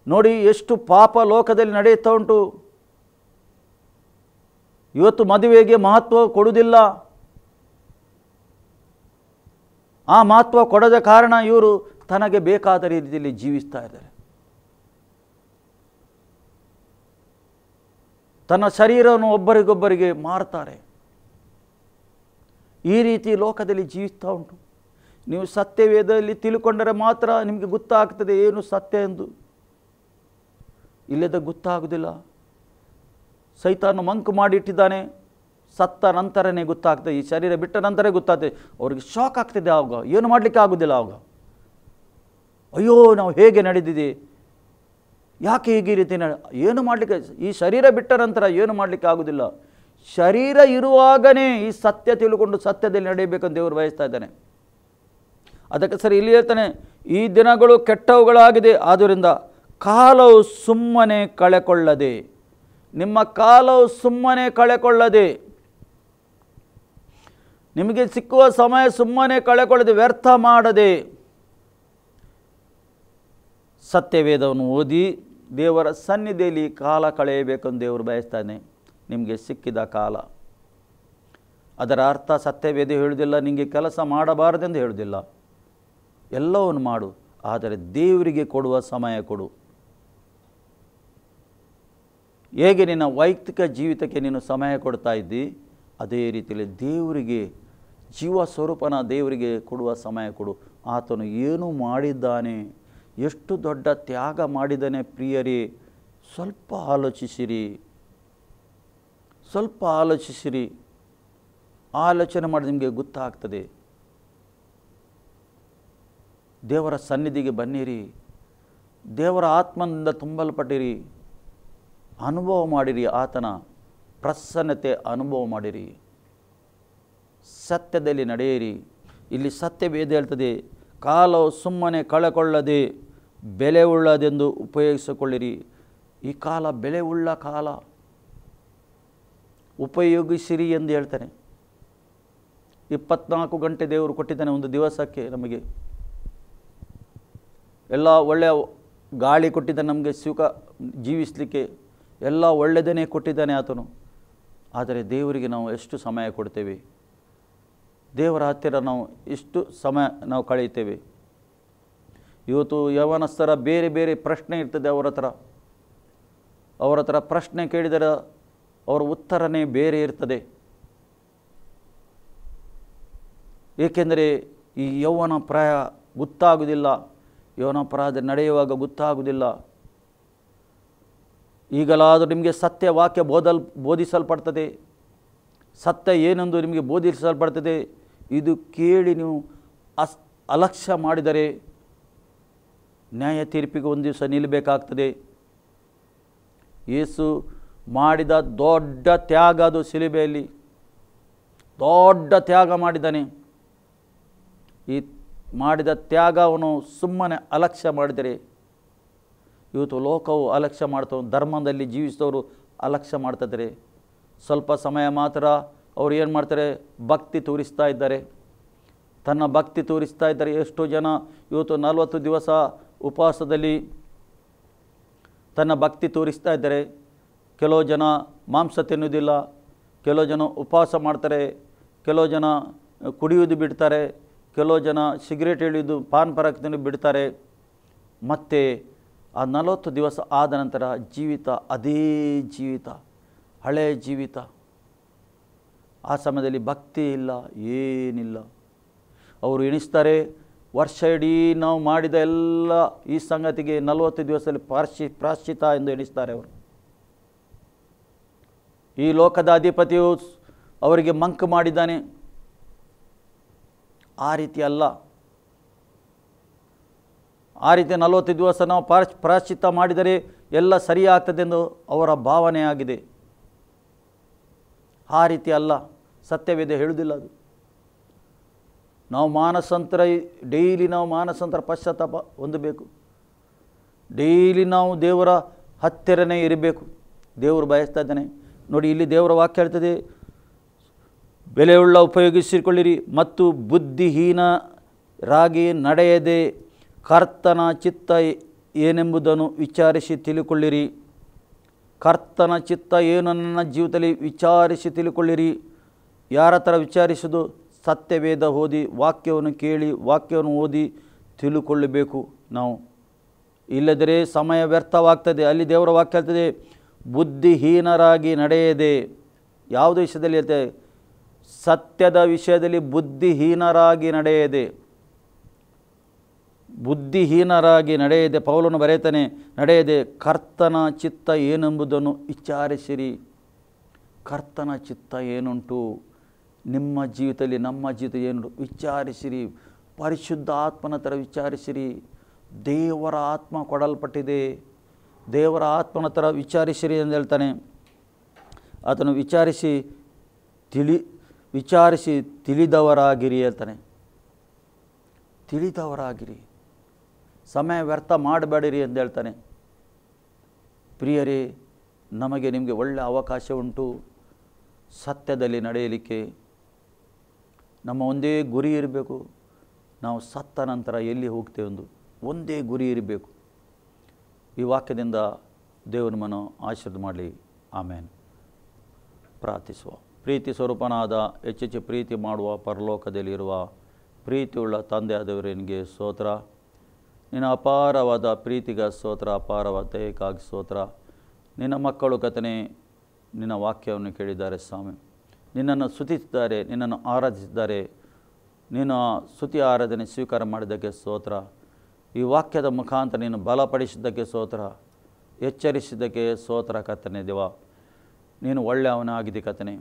ನೋಡಿ ಎಷ್ಟು ಪಾಪ ಲೋಕದಲ್ಲಿ ನಡೆಯುತ್ತಾ ಉಂಟು. ಇವತ್ತು ಮದುವೆಗೆ ಮಹತ್ವ ಕೊಡುವುದಿಲ್ಲ. ಆ ಮಹತ್ವ ಕೊಡದ ಕಾರಣ ಇವರು ತನಗೆ ಬೇಕಾದ ರೀತಿಯಲ್ಲಿ ಜೀವಿಸ್ತಾ ಇದ್ದಾರೆ. ತನ್ನ ಶರೀರವನ್ನು ಒಬ್ಬರಿಗೊಬ್ಬರಿಗೆ ಮಾರ್ತಾರೆ. ಈ ರೀತಿ ಲೋಕದಲ್ಲಿ ಜೀವಿಸ್ತಾ ಉಂಟು. ನೀವು ಸತ್ಯವೇದದಲ್ಲಿ ತಿಳ್ಕೊಂಡರೆ ಮಾತ್ರ ನಿಮಗೆ ಗೊತ್ತಾಗ್ತದೆ ಏನು ಸತ್ಯ ಎಂದು. ಇಲ್ಲದ ಗೊತ್ತಾಗುವುದಿಲ್ಲ. ಸೈತಾನ ಮಂಕು ಮಾಡಿಟ್ಟಿದ್ದಾನೆ. ಸತ್ತ ನಂತರನೇ ಗೊತ್ತಾಗ್ತದೆ, ಈ ಶರೀರ ಬಿಟ್ಟ ನಂತರ ಗೊತ್ತಾಗ್ತದೆ. ಅವ್ರಿಗೆ ಶಾಕ್ ಆಗ್ತದೆ. ಆವಾಗ ಏನು ಮಾಡಲಿಕ್ಕೆ ಆಗೋದಿಲ್ಲ. ಆವಾಗ ಅಯ್ಯೋ ನಾವು ಹೇಗೆ ನಡೆದಿದೆ, ಯಾಕೆ ಹೀಗೆ ರೀತಿ ಏನು ಮಾಡಲಿಕ್ಕೆ, ಈ ಶರೀರ ಬಿಟ್ಟ ನಂತರ ಏನು ಮಾಡಲಿಕ್ಕೆ ಆಗೋದಿಲ್ಲ. ಶರೀರ ಇರುವಾಗನೇ ಈ ಸತ್ಯ ತಿಳ್ಕೊಂಡು ಸತ್ಯದಲ್ಲಿ ನಡೆಯಬೇಕಂತ ದೇವರು ಬಯಸ್ತಾ ಇದ್ದಾನೆ. ಅದಕ್ಕೆ ಸರಿ ಇಲ್ಲಿ ಹೇಳ್ತಾನೆ, ಈ ದಿನಗಳು ಕೆಟ್ಟವುಗಳಾಗಿದೆ. ಆದ್ದರಿಂದ ಕಾಲವು ಸುಮ್ಮನೆ ಕಳೆಕೊಳ್ಳದೆ, ನಿಮ್ಮ ಕಾಲವು ಸುಮ್ಮನೆ ಕಳೆಕೊಳ್ಳದೆ, ನಿಮಗೆ ಸಿಕ್ಕುವ ಸಮಯ ಸುಮ್ಮನೆ ಕಳೆಕೊಳ್ಳದೆ, ವ್ಯರ್ಥ ಮಾಡದೆ ಸತ್ಯವೇದವನ್ನು ಓದಿ ದೇವರ ಸನ್ನಿಧಿಯಲ್ಲಿ ಕಾಲ ಕಳೆಯಬೇಕೆಂದು ದೇವರು ಬಯಸ್ತಾನೆ. ನಿಮಗೆ ಸಿಕ್ಕಿದ ಕಾಲ, ಅದರ ಅರ್ಥ ಸತ್ಯವೇದ ಹೇಳುವುದಿಲ್ಲ ನಿಮಗೆ ಕೆಲಸ ಮಾಡಬಾರದೆಂದು ಹೇಳುವುದಿಲ್ಲ. ಎಲ್ಲವನ್ನು ಮಾಡು, ಆದರೆ ದೇವರಿಗೆ ಕೊಡುವ ಸಮಯ ಕೊಡು. ಹೇಗೆ ನಿನ್ನ ವೈಯಕ್ತಿಕ ಜೀವಿತಕ್ಕೆ ನೀನು ಸಮಯ ಕೊಡ್ತಾ ಇದ್ದಿ, ಅದೇ ರೀತಿಯಲ್ಲಿ ದೇವರಿಗೆ, ಜೀವ ಸ್ವರೂಪನ ದೇವರಿಗೆ ಕೊಡುವ ಸಮಯ ಕೊಡು. ಆತನು ಏನು ಮಾಡಿದ್ದಾನೆ, ಎಷ್ಟು ದೊಡ್ಡ ತ್ಯಾಗ ಮಾಡಿದ್ದಾನೆ ಪ್ರಿಯರೇ. ಸ್ವಲ್ಪ ಆಲೋಚಿಸಿರಿ, ಸ್ವಲ್ಪ ಆಲೋಚಿಸಿರಿ. ಆಲೋಚನೆ ಮಾಡಿ ನಿಮಗೆ ಗೊತ್ತಾಗ್ತದೆ. ದೇವರ ಸನ್ನಿಧಿಗೆ ಬನ್ನಿರಿ, ದೇವರ ಆತ್ಮನಿಂದ ತುಂಬಲ್ಪಟ್ಟಿರಿ, ಅನುಭವ ಮಾಡಿರಿ, ಆತನ ಪ್ರಸನ್ನತೆ ಅನುಭವ ಮಾಡಿರಿ, ಸತ್ಯದಲ್ಲಿ ನಡೆಯಿರಿ. ಇಲ್ಲಿ ಸತ್ಯವೇದ ಹೇಳ್ತದೆ, ಕಾಲವು ಸುಮ್ಮನೆ ಕಳೆಕೊಳ್ಳದೆ ಬೆಲೆ ಉಳ್ಳದೆಂದು ಉಪಯೋಗಿಸಿಕೊಳ್ಳಿರಿ. ಈ ಕಾಲ ಬೆಲೆ ಉಳ್ಳ ಕಾಲ, ಉಪಯೋಗಿಸಿರಿ ಎಂದು ಹೇಳ್ತಾನೆ. 24 ಗಂಟೆ ದೇವರು ಕೊಟ್ಟಿದ್ದಾನೆ ಒಂದು ದಿವಸಕ್ಕೆ ನಮಗೆ. ಎಲ್ಲ ಒಳ್ಳೆಯ ಗಾಳಿ ಕೊಟ್ಟಿದ್ದಾನೆ ನಮಗೆ, ಜೀವಿಸಲಿಕ್ಕೆ ಎಲ್ಲ ಒಳ್ಳೆಯದನ್ನೇ ಕೊಟ್ಟಿದ್ದಾನೆ ಆತನು. ಆದರೆ ದೇವರಿಗೆ ನಾವು ಎಷ್ಟು ಸಮಯ ಕೊಡ್ತೇವೆ, ದೇವರ ಹತ್ತಿರ ನಾವು ಎಷ್ಟು ಸಮಯ ನಾವು ಕಳೆಯುತ್ತೇವೆ. ಇವತ್ತು ಯೌವನಸ್ಥರ ಬೇರೆ ಬೇರೆ ಪ್ರಶ್ನೆ ಇರ್ತದೆ ಅವರ ಹತ್ರ ಪ್ರಶ್ನೆ ಕೇಳಿದರೆ ಅವರ ಉತ್ತರನೇ ಬೇರೆ ಇರ್ತದೆ. ಏಕೆಂದರೆ ಈ ಯೌವನ ಪ್ರಾಯ ಗೊತ್ತಾಗುವುದಿಲ್ಲ, ಯೌವನ ಪ್ರಾಯದ ನಡೆಯುವಾಗ ಗೊತ್ತಾಗುವುದಿಲ್ಲ. ಈಗಲಾದರೂ ನಿಮಗೆ ಸತ್ಯ ವಾಕ್ಯ ಬೋಧಿಸಲ್ಪಡ್ತದೆ, ಸತ್ಯ ಏನೆಂದು ನಿಮಗೆ ಬೋಧಿಸಲ್ಪಡ್ತದೆ. ಇದು ಕೇಳಿ ನೀವು ಅಲಕ್ಷ್ಯ ಮಾಡಿದರೆ ನ್ಯಾಯ ತೀರ್ಪಿಗೆ ಒಂದು ದಿವಸ ನಿಲ್ಲಬೇಕಾಗ್ತದೆ. ಯೇಸು ಮಾಡಿದ ದೊಡ್ಡ ತ್ಯಾಗ ಅದು, ಶಿಲುಬೆಯಲ್ಲಿ ದೊಡ್ಡ ತ್ಯಾಗ ಮಾಡಿದ್ದಾನೆ. ಈ ಮಾಡಿದ ತ್ಯಾಗವನ್ನು ಸುಮ್ಮನೆ ಅಲಕ್ಷ್ಯ ಮಾಡಿದರೆ, ಇವತ್ತು ಲೋಕವು ಅಲಕ್ಷ್ಯ ಮಾಡ್ತವೆ, ಧರ್ಮದಲ್ಲಿ ಜೀವಿಸಿದವರು ಅಲಕ್ಷ್ಯ ಮಾಡ್ತಿದ್ದಾರೆ. ಸ್ವಲ್ಪ ಸಮಯ ಮಾತ್ರ ಅವರು ಏನು ಮಾಡ್ತಾರೆ, ಭಕ್ತಿ ತೋರಿಸ್ತಾ ಇದ್ದಾರೆ, ತನ್ನ ಭಕ್ತಿ ತೋರಿಸ್ತಾ ಇದ್ದಾರೆ. ಎಷ್ಟೋ ಜನ ಇವತ್ತು 40 ದಿವಸ ಉಪವಾಸದಲ್ಲಿ ತನ್ನ ಭಕ್ತಿ ತೋರಿಸ್ತಾ ಇದ್ದಾರೆ. ಕೆಲವು ಜನ ಮಾಂಸ ತಿನ್ನುವುದಿಲ್ಲ, ಕೆಲವು ಜನ ಉಪವಾಸ ಮಾಡ್ತಾರೆ, ಕೆಲವು ಜನ ಕುಡಿಯುವುದು ಬಿಡ್ತಾರೆ, ಕೆಲವು ಜನ ಸಿಗರೇಟ್ ಎಳೆಯುವುದು ಪಾನ್ ಪರಾಗ್ ತಿನ್ನುವುದು ಬಿಡ್ತಾರೆ. ಮತ್ತು ಆ 40 ದಿವಸ ಆದ ನಂತರ ಜೀವಿತ ಅದೇ ಜೀವಿತ, ಹಳೆಯ ಜೀವಿತ. ಆ ಸಮಯದಲ್ಲಿ ಭಕ್ತಿ ಇಲ್ಲ, ಏನಿಲ್ಲ. ಅವರು ಎಣಿಸ್ತಾರೆ, ವರ್ಷ ಇಡೀ ನಾವು ಮಾಡಿದ ಎಲ್ಲ ಈ ಸಂಗತಿಗೆ 40 ದಿವಸದಲ್ಲಿ ಪ್ರಾಶ್ಚಿತ ಎಂದು ಎಣಿಸ್ತಾರೆ ಅವರು. ಈ ಲೋಕದ ಅಧಿಪತಿಯು ಅವರಿಗೆ ಮಂಕ್ ಮಾಡಿದ್ದಾನೆ. ಆ ರೀತಿ ಅಲ್ಲ. ಆ ರೀತಿ 40 ದಿವಸ ನಾವು ಪ್ರಾಶ್ಚಿತ್ತ ಮಾಡಿದರೆ ಎಲ್ಲ ಸರಿಯಾಗ್ತದೆ ಎಂದು ಅವರ ಭಾವನೆ ಆಗಿದೆ. ಆ ರೀತಿ ಅಲ್ಲ, ಸತ್ಯವೇದ ಹೇಳುವುದಿಲ್ಲ ಅದು. ನಾವು ಡೈಲಿ ನಾವು ಮಾನಸಾಂತರ ಪಶ್ಚಾತ್ತಾಪ ಹೊಂದಬೇಕು. ಡೈಲಿ ನಾವು ದೇವರ ಹತ್ತಿರನೇ ಇರಬೇಕು. ದೇವರು ಬಯಸ್ತಾ ಇದ್ದಾನೆ. ನೋಡಿ, ಇಲ್ಲಿ ದೇವರ ವಾಕ್ಯ ಹೇಳ್ತದೆ, ಬೆಲೆಯುಳ್ಳ ಉಪಯೋಗಿಸಿಕೊಳ್ಳಿರಿ ಮತ್ತು ಬುದ್ಧಿಹೀನರಾಗಿ ನಡೆಯದೆ ಕರ್ತನ ಚಿತ್ತ ಏನೆಂಬುದನ್ನು ವಿಚಾರಿಸಿ ತಿಳುಕೊಳ್ಳಿರಿ. ಕರ್ತನ ಚಿತ್ತ ಏನು ನನ್ನ ಜೀವಿತದಲ್ಲಿ ವಿಚಾರಿಸಿ ತಿಳುಕೊಳ್ಳಿರಿ. ಯಾರ ಥರ ವಿಚಾರಿಸೋದು? ಸತ್ಯವೇದ ಓದಿ, ವಾಕ್ಯವನ್ನು ಕೇಳಿ, ವಾಕ್ಯವನ್ನು ಓದಿ ತಿಳುಕೊಳ್ಳಬೇಕು ನಾವು. ಇಲ್ಲದರೆ ಸಮಯ ವ್ಯರ್ಥವಾಗ್ತದೆ. ಅಲ್ಲಿ ದೇವರ ವಾಕ್ಯ ಹೇಳ್ತದೆ, ಬುದ್ಧಿಹೀನರಾಗಿ ನಡೆಯದೆ. ಯಾವುದೇ ವಿಷಯದಲ್ಲಿ ಹೇಳ್ತದೆ? ಸತ್ಯದ ವಿಷಯದಲ್ಲಿ ಬುದ್ಧಿಹೀನರಾಗಿ ನಡೆಯದೆ. ಬುದ್ಧಿಹೀನರಾಗಿ ನಡೆಯದೆ, ಪೌಲನು ಬರೆಯುತ್ತಾನೆ, ನಡೆಯದೆ ಕರ್ತನ ಚಿತ್ತ ಏನೆಂಬುದನ್ನು ವಿಚಾರಿಸಿರಿ. ಕರ್ತನ ಚಿತ್ತ ಏನುಂಟು ನಿಮ್ಮ ಜೀವಿತದಲ್ಲಿ, ನಮ್ಮ ಜೀವಿತ ಏನು ವಿಚಾರಿಸಿರಿ. ಪರಿಶುದ್ಧ ಆತ್ಮನ ಥರ ವಿಚಾರಿಸಿರಿ. ದೇವರ ಆತ್ಮ ಕೊಡಲ್ಪಟ್ಟಿದೆ, ದೇವರ ಆತ್ಮನ ಥರ ವಿಚಾರಿಸಿರಿ ಎಂದು ಹೇಳ್ತಾನೆ. ಅದನ್ನು ವಿಚಾರಿಸಿ ತಿಳಿದವರಾಗಿರಿ ಹೇಳ್ತಾನೆ. ತಿಳಿದವರಾಗಿರಿ, ಸಮಯ ವ್ಯರ್ಥ ಮಾಡಬೇಡಿರಿ ಎಂದು ಹೇಳ್ತಾನೆ. ಪ್ರಿಯರೇ, ನಮಗೆ ನಿಮಗೆ ಒಳ್ಳೆಯ ಅವಕಾಶ ಉಂಟು ಸತ್ಯದಲ್ಲಿ ನಡೆಯಲಿಕ್ಕೆ. ನಮ್ಮ ಒಂದೇ ಗುರಿ ಇರಬೇಕು, ನಾವು ಸತ್ತ ನಂತರ ಎಲ್ಲಿ ಹೋಗ್ತೇವೆ ಎಂದು ಒಂದೇ ಗುರಿ ಇರಬೇಕು. ಈ ವಾಕ್ಯದಿಂದ ದೇವರು ನಮ್ಮನ್ನು ಆಶೀರ್ವಾದ ಮಾಡಲಿ. ಆಮೇನ್. ಪ್ರಾರ್ಥಿಸುವ. ಪ್ರೀತಿ ಸ್ವರೂಪನಾದ ಹೆಚ್ಚೆಚ್ಚು ಪ್ರೀತಿ ಮಾಡುವ ಪರಲೋಕದಲ್ಲಿರುವ ಪ್ರೀತಿಯುಳ್ಳ ತಂದೆಯಾದವರು ನಿನಗೆ ಸ್ತೋತ್ರ. ನಿನ್ನ ಅಪಾರವಾದ ಪ್ರೀತಿಗೆ ಸ್ತೋತ್ರ, ಅಪಾರವಾದ ದಯಕ್ಕಾಗಿ ಸ್ತೋತ್ರ. ನಿನ್ನ ಮಕ್ಕಳು ಕರ್ತನೇ ನಿನ್ನ ವಾಕ್ಯವನ್ನು ಕೇಳಿದ್ದಾರೆ ಸ್ವಾಮಿ, ನಿನ್ನನ್ನು ಸ್ತುತಿಸಿದ್ದಾರೆ, ನಿನ್ನನ್ನು ಆರಾಧಿಸಿದ್ದಾರೆ. ನಿನ್ನ ಸ್ತುತಿ ಆರಾಧನೆ ಸ್ವೀಕಾರ ಮಾಡಿದ್ದಕ್ಕೆ ಸ್ತೋತ್ರ. ಈ ವಾಕ್ಯದ ಮುಖಾಂತರ ನೀನು ಬಲಪಡಿಸಿದ್ದಕ್ಕೆ ಸ್ತೋತ್ರ, ಎಚ್ಚರಿಸಿದ್ದಕ್ಕೆ ಸ್ತೋತ್ರ ಕರ್ತನೇ ದೇವ. ನೀನು ಒಳ್ಳೆಯವನಾಗಿದೆ ಕರ್ತನೇ.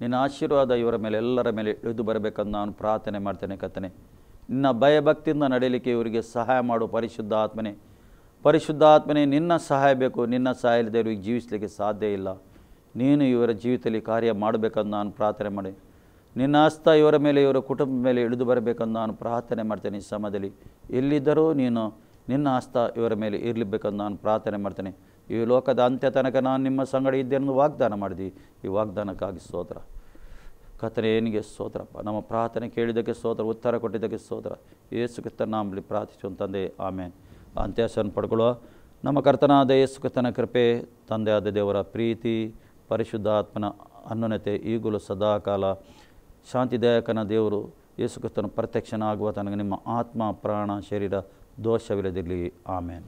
ನಿನ್ನ ಆಶೀರ್ವಾದ ಇವರ ಮೇಲೆ, ಎಲ್ಲರ ಮೇಲೆ ಇಳಿದು ಬರಬೇಕಂತ ನಾನು ಪ್ರಾರ್ಥನೆ ಮಾಡ್ತೇನೆ ಕರ್ತನೇ. ನಿನ್ನ ಭಯಭಕ್ತಿಯಿಂದ ನಡೆಯಲಿಕ್ಕೆ ಇವರಿಗೆ ಸಹಾಯ ಮಾಡು ಪರಿಶುದ್ಧಾತ್ಮನೇ. ನಿನ್ನ ಸಹಾಯ ಬೇಕು. ನಿನ್ನ ಸಹಾಯ ಇಲ್ಲದೆ ಇವರಿಗೆ ಜೀವಿಸಲಿಕ್ಕೆ ಸಾಧ್ಯ ಇಲ್ಲ. ನೀನು ಇವರ ಜೀವಿತದಲ್ಲಿ ಕಾರ್ಯ ಮಾಡಬೇಕಂತ ನಾನು ಪ್ರಾರ್ಥನೆ ಮಾಡಿ, ನಿನ್ನ ಹಸ್ತ ಇವರ ಮೇಲೆ, ಇವರ ಕುಟುಂಬದ ಮೇಲೆ ಇಳಿದು ಬರಬೇಕಂತ ನಾನು ಪ್ರಾರ್ಥನೆ ಮಾಡ್ತೇನೆ. ಈ ಸಮಯದಲ್ಲಿ ಎಲ್ಲಿದ್ದರೂ ನೀನು ನಿನ್ನ ಹಸ್ತ ಇವರ ಮೇಲೆ ಇರಲಿಬೇಕಂತ ನಾನು ಪ್ರಾರ್ಥನೆ ಮಾಡ್ತೇನೆ. ಈ ಲೋಕದ ಅಂತ್ಯ ತನಕ ನಾನು ನಿಮ್ಮ ಸಂಗಡ ಇದ್ದೇನೆಂದು ವಾಗ್ದಾನ ಮಾಡಿದ್ವಿ. ಈ ವಾಗ್ದಾನಕ್ಕಾಗಿ ಸ್ತೋತ್ರ ಕರ್ತನೇ ನಿನಗೆ ಸ್ತೋತ್ರಪ್ಪ. ನಮ್ಮ ಪ್ರಾರ್ಥನೆ ಕೇಳಿದ್ದಕ್ಕೆ ಸ್ತೋತ್ರ, ಉತ್ತರ ಕೊಟ್ಟಿದ್ದಕ್ಕೆ ಸ್ತೋತ್ರ. ಯೇಸು ಕ್ರಿಸ್ತನ ನಾಮದಲ್ಲಿ ಪ್ರಾರ್ಥಿಸುವ ತಂದೆ, ಆಮೇನ್. ಅಂತ್ಯಾಸನ ಪಡ್ಕೊಳ್ಳುವ. ನಮ್ಮ ಕರ್ತನಾದ ಯೇಸು ಕ್ರಿಸ್ತನ ಕೃಪೆ, ತಂದೆಯಾದ ದೇವರ ಪ್ರೀತಿ, ಪರಿಶುದ್ಧಾತ್ಮನ ಅನ್ಯೋನ್ಯತೆ ಈಗಲೂ ಸದಾಕಾಲ, ಶಾಂತಿದಾಯಕನ ದೇವರು ಯೇಸು ಕ್ರಿಸ್ತನ ಪ್ರತ್ಯಕ್ಷನಾಗುವ ತನಕ ನಿಮ್ಮ ಆತ್ಮ, ಪ್ರಾಣ, ಶರೀರ ದೋಷವಿಲ್ಲದಿರಲಿ. ಆಮೇನ್.